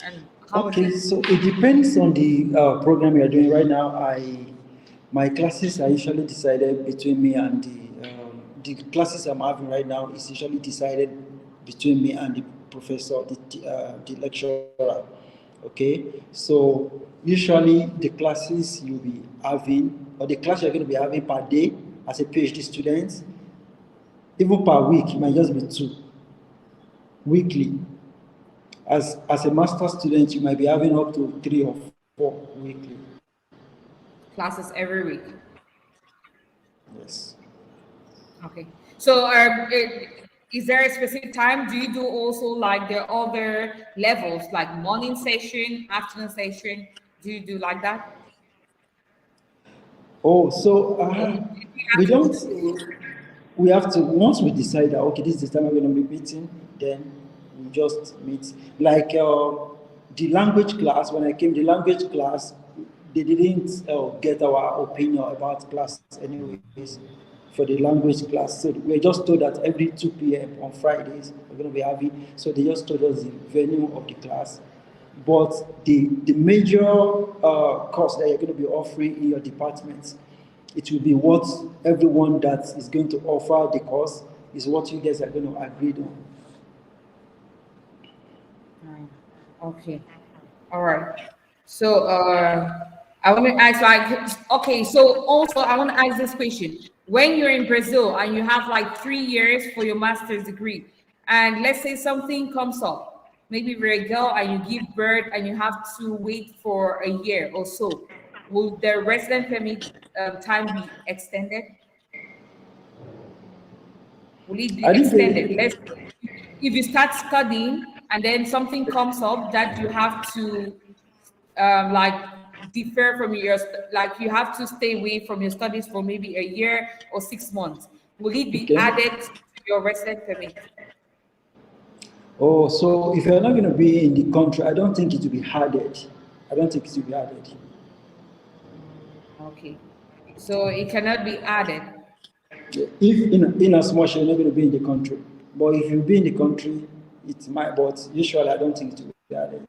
And how is Okay, it? so it depends on the program you're doing right now. My classes are usually decided between me and the classes I'm having right now is usually decided between me and the professor, the lecturer. Okay, so usually the classes you'll be having, or the class you're going to be having per day as a PhD student, even per week, it might just be two weekly. As a master student, you might be having up to 3 or 4 weekly. Classes every week. Yes. Okay. So, is there a specific time? Do you do also like the other levels, like morning session, afternoon session? Do you do like that? Oh, so Do you we have to don't do? we have to, once we decide that okay, this is the time we're going to be meeting, then we just meet. Like the language class, when I came, the language class, they didn't get our opinion about class anyways for the language class. So we're just told that every 2 p.m. on Fridays we're going to be having. So they just told us the venue of the class. But the major course that you're going to be offering in your department, it will be what everyone that is going to offer the course is what you guys are going to agree on. Okay. All right. So I want to ask like, okay, so also I want to ask this question. When you're in Brazil and you have like 3 years for your master's degree, and let's say something comes up, maybe you're a girl and you give birth and you have to wait for a year or so, will the resident permit time be extended? Will it be I didn't extended? get. If you start studying and then something comes up that you have to like defer from your like you have to stay away from your studies for maybe a year or 6 months, will it be Okay. added to your resident permit? Oh, so if you're not going to be in the country, I don't think it will be added. I don't think it will be added. Okay, so it cannot be added. If in as much you're not going to be in the country, but if you be in the country, it might. But usually, I don't think it will be added.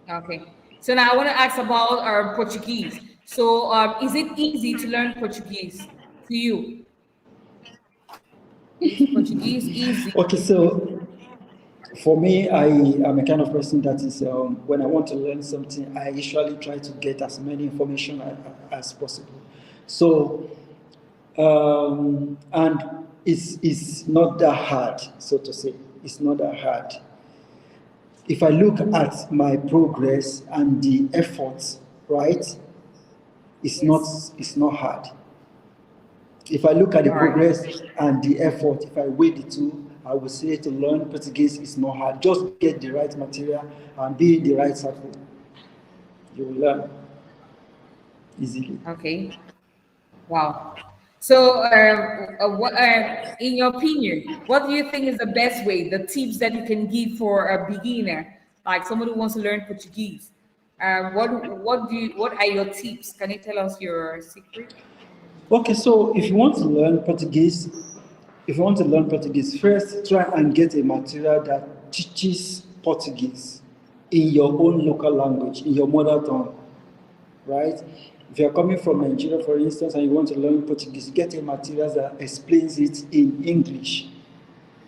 Okay, so now I want to ask about Portuguese. So is it easy to learn Portuguese to you? Is Portuguese easy? Okay, so for me, I am a kind of person that is when I want to learn something, I usually try to get as many information as possible. So and it's not that hard, so to say. It's not that hard. If I look at my progress and the efforts, right, it's not hard. If I look at the All right. progress and the effort, if I weigh the two, I would say to learn Portuguese is not hard. Just get the right material and be in the right circle. You will learn easily. Okay. Wow. So, what, in your opinion, what do you think is the best way, the tips that you can give for a beginner, like someone who wants to learn Portuguese? What are your tips? Can you tell us your secret? Okay, so if you want to learn Portuguese, first try and get a material that teaches Portuguese in your own local language, in your mother tongue, right? If you're coming from Nigeria, for instance, and you want to learn Portuguese, get a material that explains it in English,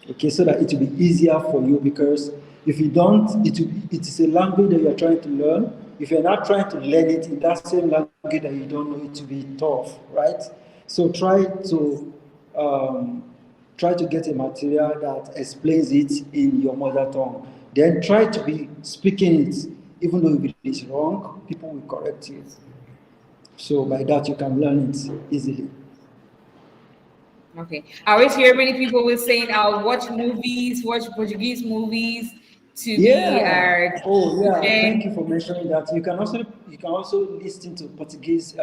okay, so that it will be easier for you because if you don't, it is a language that you're trying to learn. If you're not trying to learn it in that same language that you don't know, it will be tough, right? So try to get a material that explains it in your mother tongue. Then try to be speaking it, even though if it is wrong, people will correct you. So by that you can learn it easily. Okay. I always hear many people will saying, "I'll watch movies, watch Portuguese movies to be Yeah. Oh, yeah. Thank you fluent." for mentioning that. You can also listen to Portuguese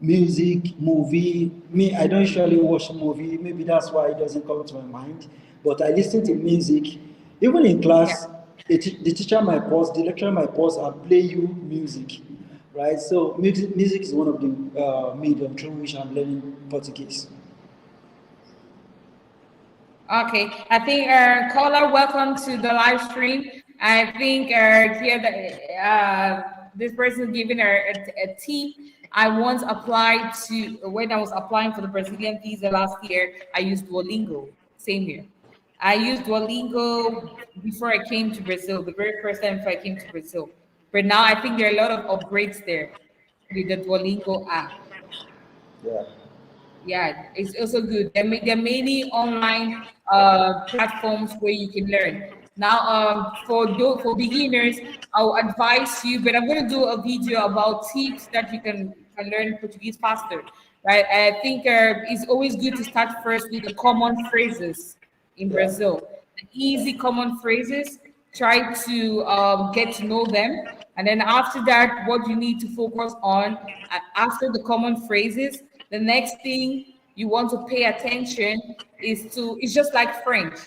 music, movie. Me, I don't usually watch movie. Maybe that's why it doesn't come to my mind. But I listen to music. Even in Yeah. class, the teacher might pause, the lecturer might pause and play you music, right? So music is one of the medium through which I'm learning Portuguese. Okay, I think caller, welcome to the live stream. I think here this person is giving her a tip. I once applied to when I was applying for the Brazilian visa last year. I used Duolingo. Same here. I used Duolingo before I came to Brazil. The very first time before I came to Brazil. But now I think there are a lot of upgrades there with the Duolingo app. Yeah. Yeah, it's also good. There are many online platforms where you can learn. Now, for beginners, I'll advise you, but I'm going to do a video about tips that you can learn Portuguese faster. Right? I think it's always good to start first with the common phrases in Yeah. Brazil. The easy common phrases. Try to get to know them, And then after that, what you need to focus on after the common phrases, the next thing you want to pay attention it's just like French.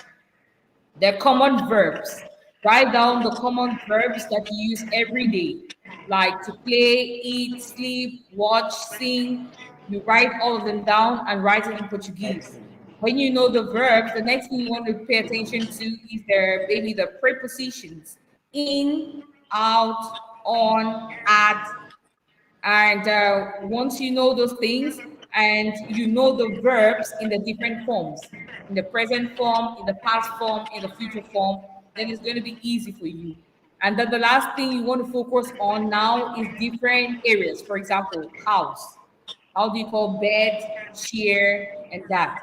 They're common verbs. Write down the common verbs that you use every day, like to play, eat, sleep, watch, sing. You write all of them down and write it in Portuguese. When you know the verbs, the next thing you want to pay attention to is their maybe the prepositions: in, out, on, at, and once you know those things and you know the verbs in the different forms, in the present form, in the past form, in the future form, then it's going to be easy for you. And then the last thing you want to focus on now is different areas. For example, house. How do you call bed, chair, and that?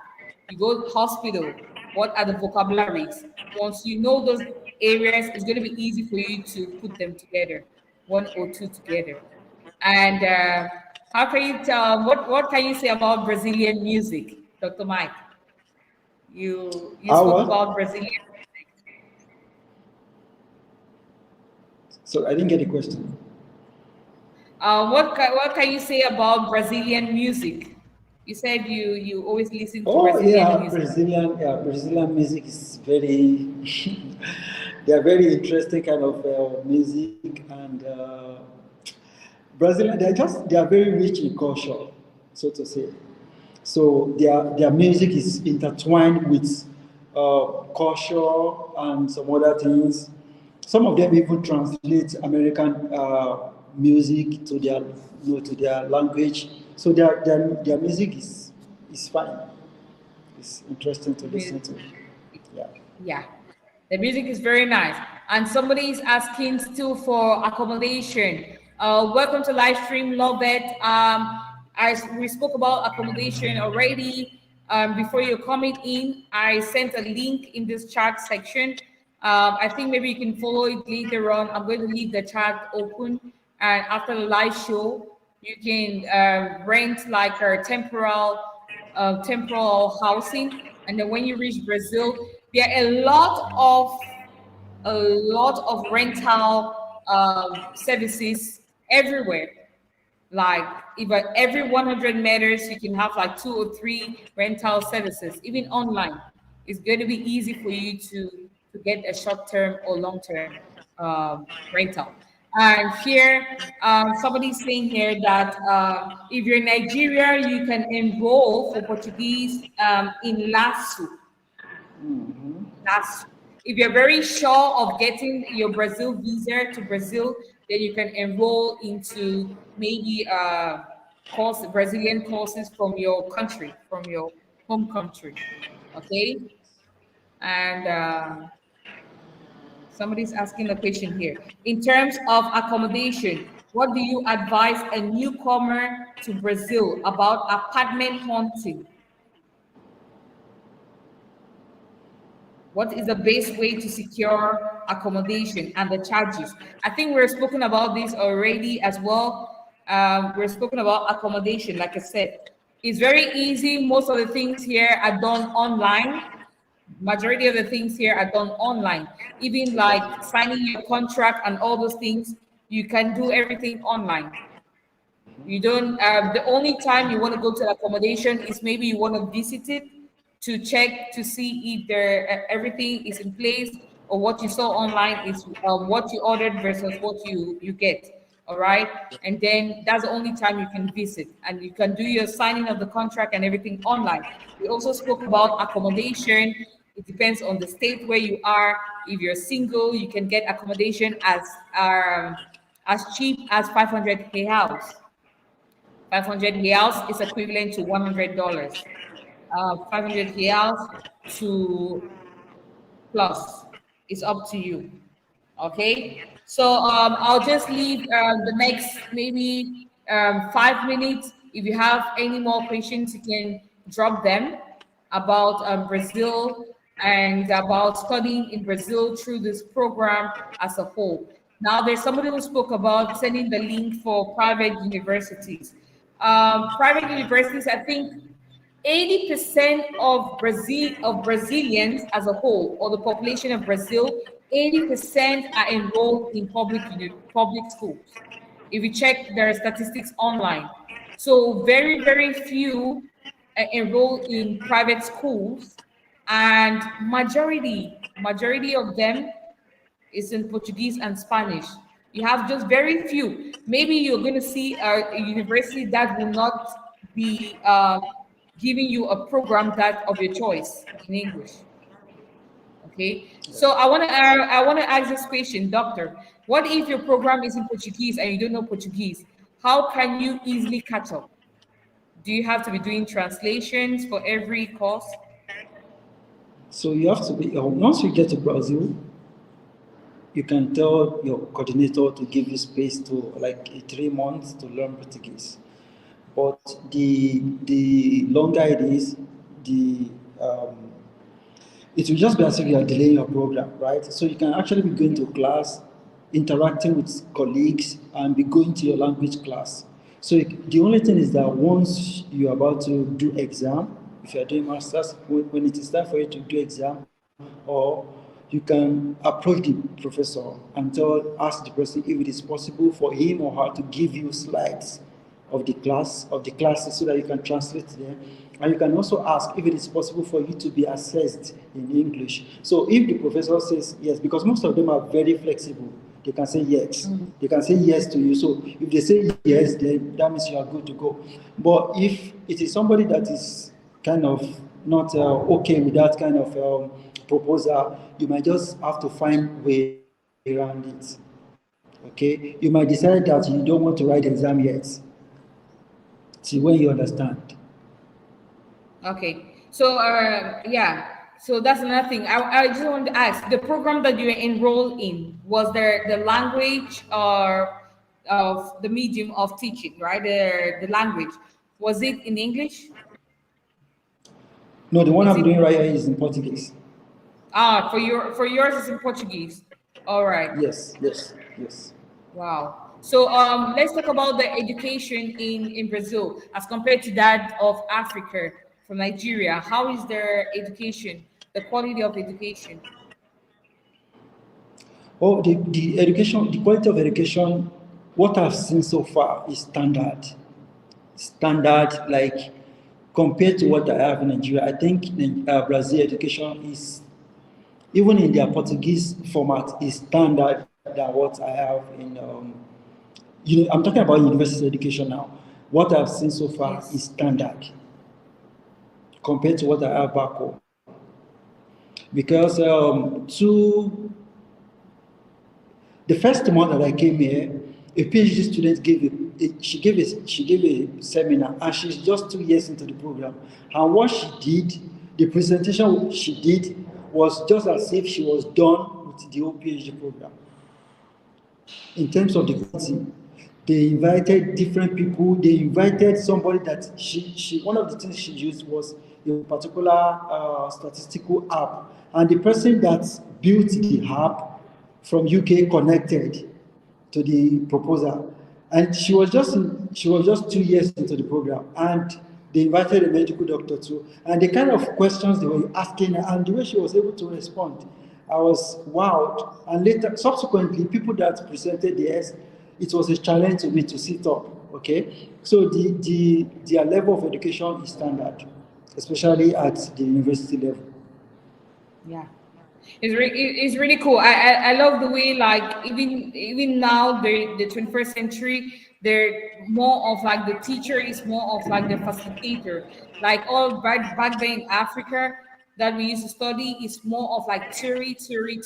You go to hospital. What are the vocabularies? Once you know those areas, it's going to be easy for you to put them together, one or two together. And how can you tell what can you say about Brazilian music, Dr. Mike? You spoke What? about Brazilian. So I didn't get the question. What can you say about Brazilian music? You said you always listen to Oh Brazilian yeah, music. Brazilian music is very, they are very interesting kind of music, and Brazilian they are very rich in culture, so to say. So their music is intertwined with culture and some other things. Some of them even translate American music to their to their language. So their music is fine. It's interesting to listen to. Yeah. Yeah, the music is very nice. And somebody is asking still for accommodation. Welcome to live stream, love it. We spoke about accommodation already. Before you're coming in, I sent a link in this chat section. I think maybe you can follow it later on. I'm going to leave the chat open, and after the live show, you can rent like a temporal housing. And then when you reach Brazil, there are a lot of rental services everywhere. Like even every 100 meters, you can have like two or three rental services, even online. It's going to be easy for you to get a short-term or long-term rental. And here, somebody's saying here that if you're in Nigeria, you can enroll for Portuguese in LASU. That's if you're very sure of getting your Brazil visa to Brazil, then you can enroll into maybe Brazilian courses from your country, from your home country. Okay, and somebody's asking a question here. In terms of accommodation, what do you advise a newcomer to Brazil about apartment hunting? What is the best way to secure accommodation and the charges? I think we're spoken about this already as well. We're spoken about accommodation, like I said. It's very easy. Most of the things here are done online. Majority of the things here are done online. Even like signing your contract and all those things, you can do everything online. You don't. The only time you want to go to accommodation is maybe you want to visit it to check to see if everything is in place, or what you saw online is what you ordered versus what you get. All right, and then that's the only time you can visit, and you can do your signing of the contract and everything online. We also spoke about accommodation. It depends on the state where you are. If you're single, you can get accommodation as cheap as 500 reals. 500 reals is equivalent to $100. 500 reals to plus. It's up to you. Okay. So I'll just leave the next maybe 5 minutes. If you have any more questions, you can drop them about Brazil and about studying in Brazil through this program as a whole. Now, there's somebody who spoke about sending the link for private universities. Private universities, I think 80% of Brazilians as a whole, or the population of Brazil, 80% are enrolled in public schools. If you check their statistics online, so very very few enroll in private schools, and majority of them is in Portuguese and Spanish. You have just very few. Maybe you're going to see a university that will not be giving you a program that of your choice in English. Okay, so I want to ask this question, doctor. What if your program is in Portuguese and you don't know Portuguese? How can you easily catch up? Do you have to be doing translations for every course? So you have to be, once you get to Brazil, you can tell your coordinator to give you space to like 3 months to learn Portuguese. But the longer it is, the it will just be as if you are delaying your program, right? So you can actually be going to class, interacting with colleagues, and be going to your language class. So the only thing is that once you're about to do exam, if you're doing masters, when it is time for you to do exam, or you can approach the professor and ask the person if it is possible for him or her to give you slides of the classes so that you can translate them. And you can also ask if it is possible for you to be assessed in English. So if the professor says yes, because most of them are very flexible, they can say yes. They can say yes to you. So if they say yes, then that means you are good to go. But if it is somebody that is kind of not okay with that kind of proposal, you might just have to find way around it. Okay, you might decide that you don't want to write the exam yet. See when you understand. Okay. So, yeah. So that's another thing. I just want to ask, the program that you enrolled in, was there the language or of the medium of teaching, right? The language. Was it in English? No, the one Is I'm it doing right here is in Portuguese. for yours is in Portuguese. All right. Yes, yes, yes. Wow. So let's talk about the education in Brazil as compared to that of Africa from Nigeria. How is their education, the quality of education? Oh, the education, the quality of education, what I've seen so far is standard. Standard, like compared to what I have in Nigeria. I think Brazil education is, even in their Portuguese format, is standard than what I have in. I'm talking about university education now. What I've seen so far is Yes. standard compared to what I have back home. Because the first month that I came here, a PhD student she gave a seminar, and she's just 2 years into the program. And what she did, the presentation she did, was just as if she was done with the whole PhD program. In terms of the quality, they invited different people. They invited somebody that she one of the things she used was a particular statistical app, and the person that built the app from UK connected to the proposal, and she was just 2 years into the program, and they invited a medical doctor too, and the kind of questions they were asking her and the way she was able to respond, I was wowed. And later, subsequently, people that presented theirs, it was a challenge to me to sit up. Okay, so their level of education is standard, especially at the university level. Yeah. It's really cool. I love the way, like, even now, the 21st century, they're more of like the teacher is more of like the facilitator. Like all back then in Africa that we used to study is more of like theory. And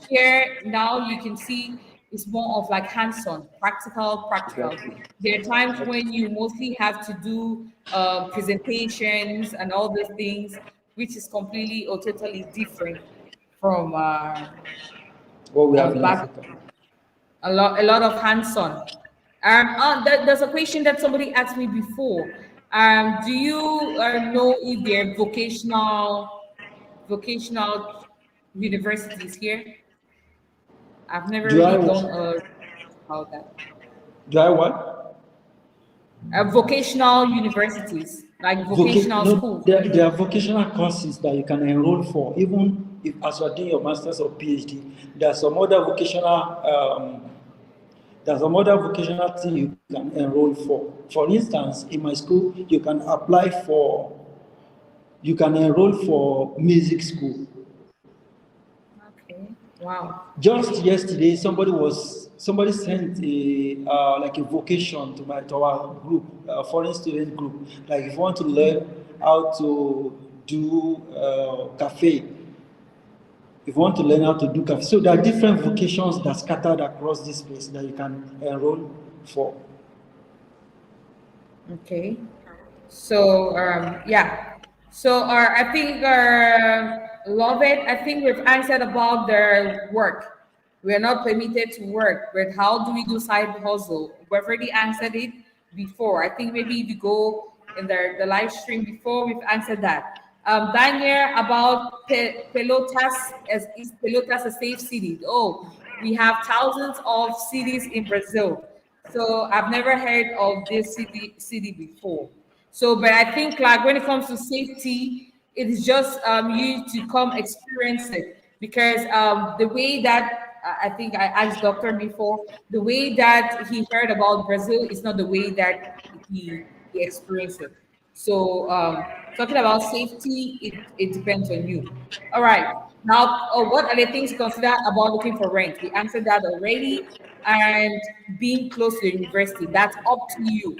here now you can see it's more of like hands-on, practical. Exactly. There are times when you mostly have to do presentations and all those things, which is completely or totally different from What we have in back. Africa. A lot of hands-on. There's a question that somebody asked me before. Do you know if there are vocational universities here? I've never Do I really done what? a about that. Do I what? Vocational universities. like vocational schools? There are vocational courses that you can enroll for, even if as you are doing your master's or PhD. There are some other vocational thing you can enroll for. For instance, in my school, you can enroll for music school. Okay. Wow. Just yesterday, somebody sent a vocation to our group, foreign student group. Like if you want to learn how to do cafe, if you want to learn how to do cafe, so there are different vocations that scattered across this place that you can enroll for. Okay. So yeah. So I think love it. I think we've answered about their work. We are not permitted to work, but how do we do side hustle? We've already answered it before. I think maybe if you go in the live stream before, we've answered that. Daniel, about Pelotas, is Pelotas a safe city? Oh, we have thousands of cities in Brazil. So I've never heard of this city before. So, but I think like when it comes to safety, it is just you to come experience it because the way that I think I asked doctor before, the way that he heard about Brazil is not the way that he experienced it. So talking about safety, it depends on you. All right. Now, what are the things to consider about looking for rent? We answered that already. And being close to the university, that's up to you.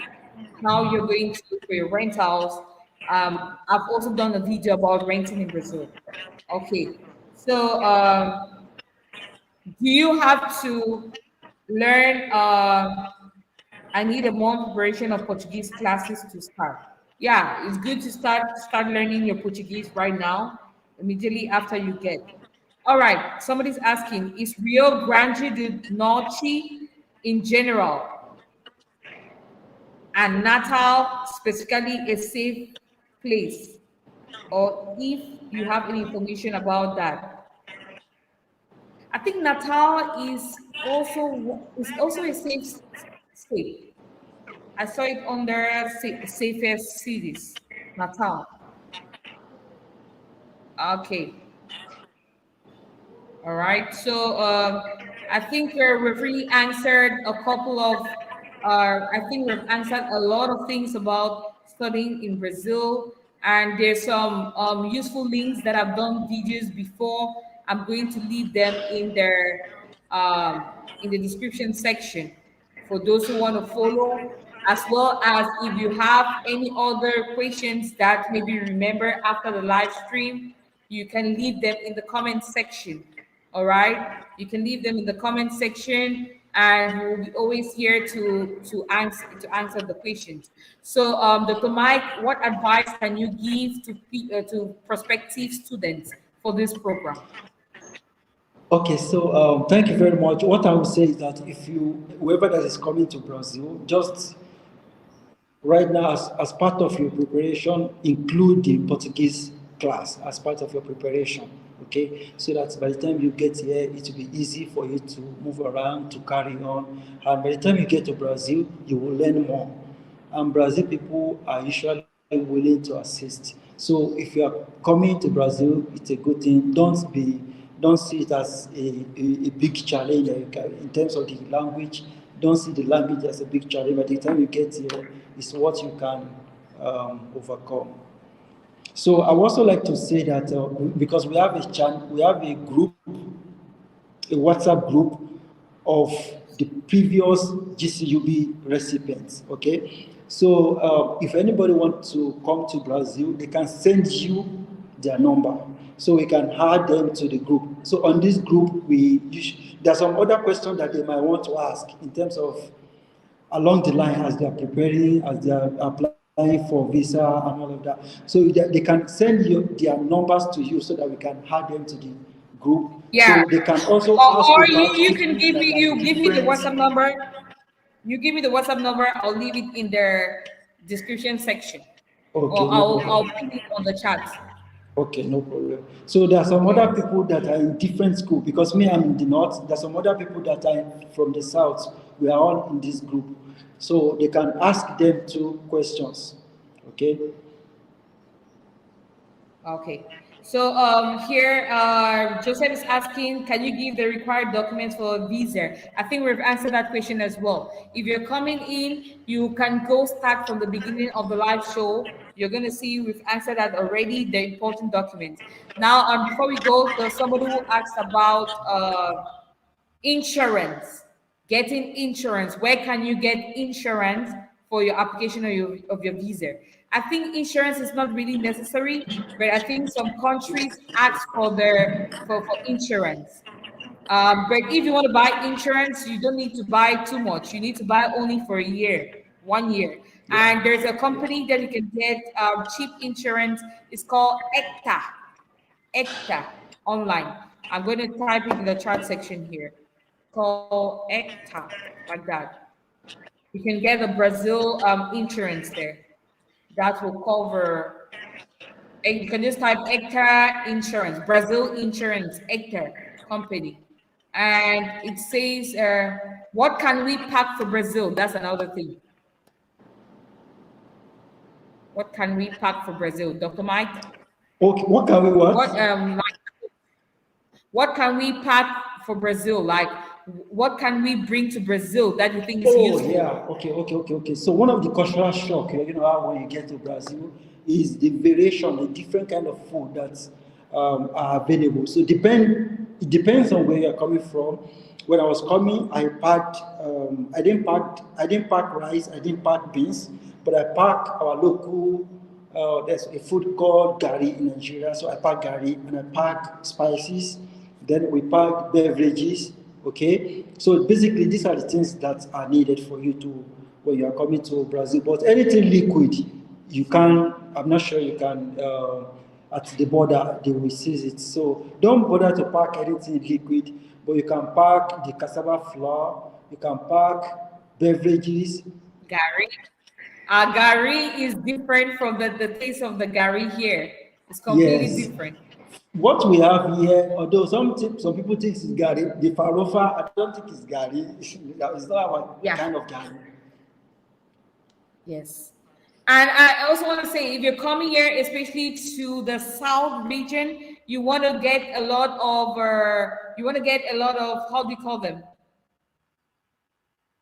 How you're going to look for your rentals. I've also done a video about renting in Brazil. Okay. So, do you have to learn? I need a month version of Portuguese classes to start. Yeah, it's good to start learning your Portuguese right now, immediately after you get. All right, somebody's asking, is Rio Grande do Norte in general and Natal specifically a safe place? Or if you have any information about that. I think Natal is also a safe state. I saw it under safest cities, Natal. Okay, all right. So I think we've really answered a couple of. I think we've answered a lot of things about studying in Brazil, and there's some useful links that I've done videos before. I'm going to leave them in the description section for those who want to follow, as well as if you have any other questions that maybe you remember after the live stream, you can leave them in the comment section. All right, you can leave them in the comment section, and we'll be always here to answer the questions. So, Dr. Mike, what advice can you give to prospective students for this program? Okay, so thank you very much. What I would say is that if whoever that is coming to Brazil, just right now, as part of your preparation, include the Portuguese class as part of your preparation, okay? So that by the time you get here, it will be easy for you to move around, to carry on. And by the time you get to Brazil, you will learn more. And Brazil people are usually willing to assist. So if you are coming to Brazil, it's a good thing. Don't see it as a big challenge in terms of the language. Don't see the language as a big challenge. By the time you get here, it's what you can overcome. So I would also like to say that because we have a group, a WhatsApp group of the previous GCUB recipients. Okay, so if anybody wants to come to Brazil, they can send you their number, so we can add them to the group. So on this group, there are some other questions that they might want to ask in terms of along the line as they are preparing, as they are applying for visa and all of that. So they can send their numbers to you so that we can add them to the group. Yeah, So they can also ask or about you can things give that me are you give me the different. WhatsApp number. You give me the WhatsApp number. I'll leave it in the description section, Okay, or no I'll problem. pin it on the chat. Okay, no problem. So there are some Yeah. other people that are in different school because me, I'm in the north. There are some other people that are from the south. We are all in this group. So they can ask them two questions. Okay. Okay. So here, Joseph is asking, can you give the required documents for a visa? I think we've answered that question as well. If you're coming in, you can go start from the beginning of the live show. You're going to see we've answered that already, the important documents. Now, before we go, there's somebody who asked about insurance, getting insurance. Where can you get insurance for your application of your visa? I think insurance is not really necessary, but I think some countries ask for for insurance. But if you want to buy insurance, you don't need to buy too much. You need to buy only for a year, 1 year. Yeah. And there's a company that you can get cheap insurance. It's called ECTA online. I'm going to type it in the chat section here. Called ECTA, like that. You can get the Brazil insurance there. That will cover. You can just type ECTA insurance, Brazil insurance, ECTA company. And it says, what can we pack for Brazil? That's another thing. What can we pack for Brazil, Dr. Mike? Okay, what can we what? What can we pack for Brazil? Like, what can we bring to Brazil that you think is Oh useful? yeah, okay. So one of the cultural shock, how when you get to Brazil, is the variation, the different kind of food that are available. So it depends on where you're coming from. When I was coming, I didn't pack rice, I didn't pack beans, but I packed our local. There's a food called gari in Nigeria, so I pack gari and I pack spices. Then we pack beverages. Okay, so basically these are the things that are needed for you to when you are coming to Brazil. But anything liquid, you can. I'm not sure you can. At the border, they will seize it. So don't bother to pack anything liquid, but you can pack the cassava flour. You can pack beverages. Gary. Gari is different from the taste of the Gari here. It's completely Yes. different. What we have here, although some people think it's Gary, the Farofa, I don't think it's Gary. It's not our Yeah. kind of Gary. Yes. And I also want to say, if you're coming here, especially to the South region, you want to get a lot of, how do you call them?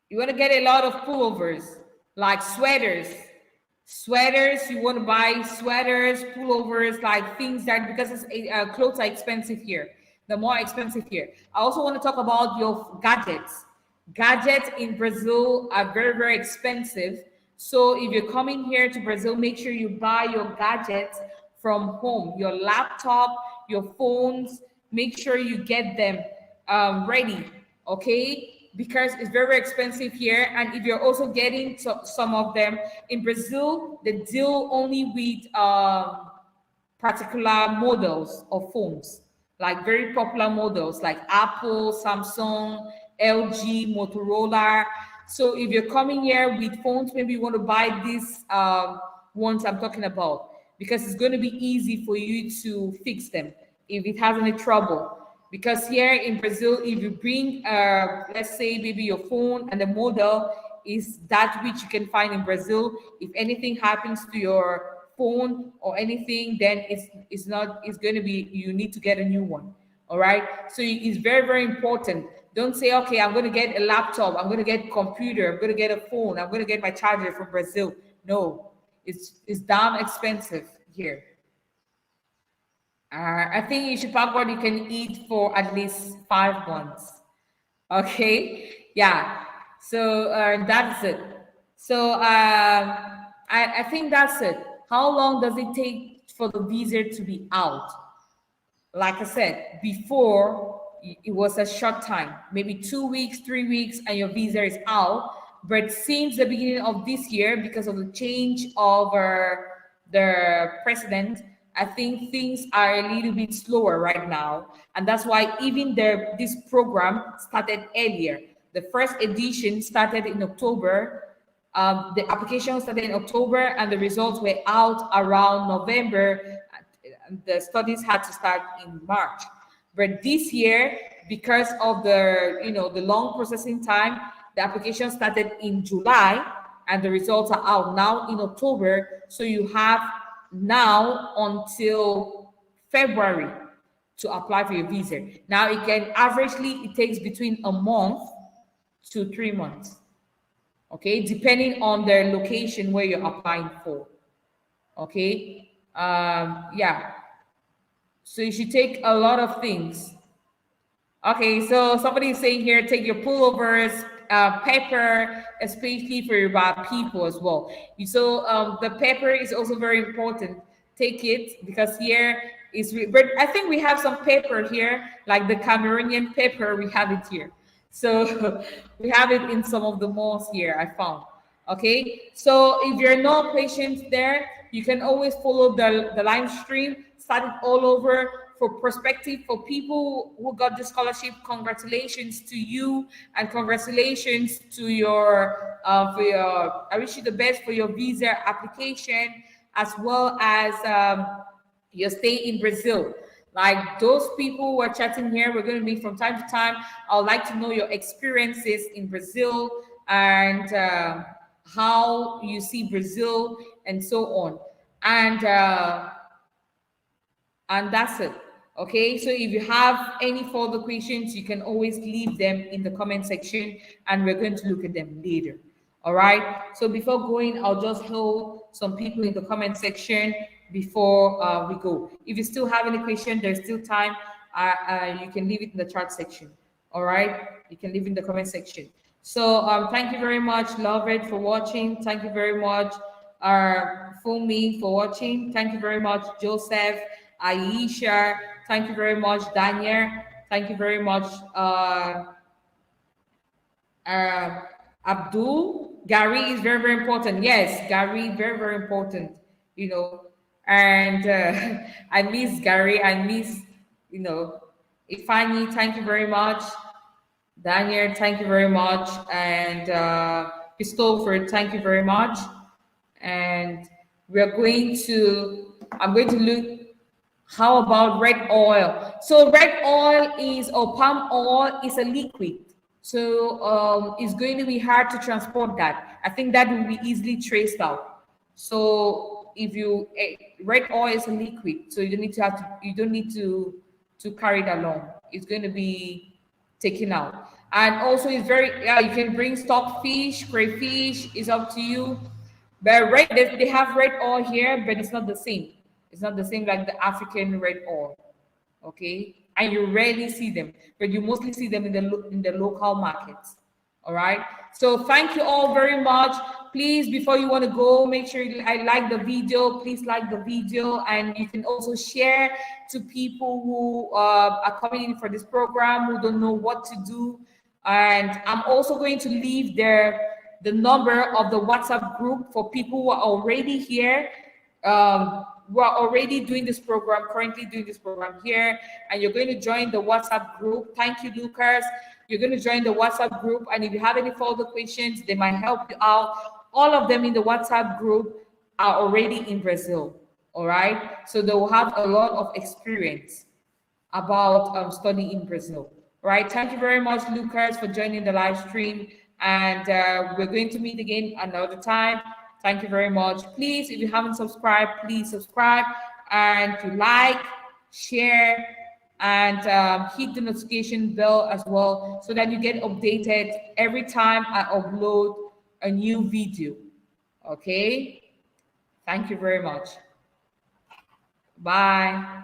You want to get a lot of pullovers, like sweaters. Sweaters, you want to buy sweaters, pullovers, like things that, because clothes are expensive here. The more expensive here. I also want to talk about your gadgets. Gadgets in Brazil are very, very expensive. So if you're coming here to Brazil, make sure you buy your gadgets from home, your laptop, your phones, make sure you get them ready, okay? Because it's very, very expensive here. And if you're also getting some of them in Brazil, they deal only with particular models of phones, like very popular models like Apple, Samsung, LG, Motorola. So if you're coming here with phones, maybe you want to buy these ones I'm talking about, because it's going to be easy for you to fix them if it has any trouble. Because here in Brazil, if you bring, let's say, maybe your phone and the model is that which you can find in Brazil, if anything happens to your phone or anything, then it's going to be, you need to get a new one. All right. So it's very, very important. Don't say, okay, I'm going to get a laptop, I'm going to get a computer, I'm going to get a phone, I'm going to get my charger from Brazil. No, it's damn expensive here. I think you should pack what you can eat for at least 5 months. Okay, yeah. So that's it. So I think that's it. How long does it take for the visa to be out? Like I said before, it was a short time, maybe 2 weeks, 3 weeks, and your visa is out. But since the beginning of this year, because of the change of the president, I think things are a little bit slower right now, and that's why even this program started earlier. The first edition started in October. The application started in October, and the results were out around November. The studies had to start in March. But this year, because of the long processing time, the application started in July, and the results are out now in October. So you have now until February to apply for your visa. Now it takes between a month to 3 months. Okay, depending on the location where you're applying for. Okay, yeah. So you should take a lot of things. Okay, so somebody is saying here, take your pullovers, pepper, especially for your people as well. So the pepper is also very important. Take it because here but I think we have some pepper here, like the Cameroonian pepper. We have it here. So we have it in some of the malls here, I found. Okay, so if you're not patient there, you can always follow the live stream, start it all over. For perspective, for people who got the scholarship, congratulations to you, and congratulations to I wish you the best for your visa application, as well as your stay in Brazil. Like those people who are chatting here, we're going to meet from time to time. I would like to know your experiences in Brazil, and how you see Brazil, and so on. And that's it. Okay, so if you have any further questions, you can always leave them in the comment section, and we're going to look at them later. All right, so before going, I'll just hold some people in the comment section before we go. If you still have any question, there's still time. You can leave it in the chat section. All right, you can leave in the comment section. So thank you very much, Lovett, for watching. Thank you very much, Fumi, for watching. Thank you very much, Joseph, Aisha. Thank you very much, Daniel. Thank you very much, Abdul. Gary is very, very important. Yes, Gary, very, very important. You know, and I miss Gary. I miss, Ifani. Thank you very much. Daniel, thank you very much. And Christopher, thank you very much. And I'm going to look, how about red oil? So red oil or palm oil is a liquid. So it's going to be hard to transport that. I think that will be easily traced out. So if red oil is a liquid, so you don't need to carry it along. It's going to be taken out. And also it's you can bring stockfish, crayfish, it's up to you. But they have red oil here, but it's not the same. It's not the same like the African red oil. Okay, and you rarely see them, but you mostly see them in the local markets. All right, so thank you all very much. Please, before you want to go, make sure I like the video. Please like the video, and you can also share to people who are coming in for this program, who don't know what to do. And I'm also going to leave the number of the WhatsApp group for people who are already here, who are already doing this program, currently doing this program here, and you're going to join the WhatsApp group. Thank you, Lucas. You're going to join the WhatsApp group, and if you have any further questions, they might help you out. All of them in the WhatsApp group are already in Brazil, all right? So they will have a lot of experience about studying in Brazil, all right? Thank you very much, Lucas, for joining the live stream, and we're going to meet again another time. Thank you very much. Please, if you haven't subscribed, please subscribe, and to like, share, and hit the notification bell as well, so that you get updated every time I upload a new video. Okay? Thank you very much. Bye.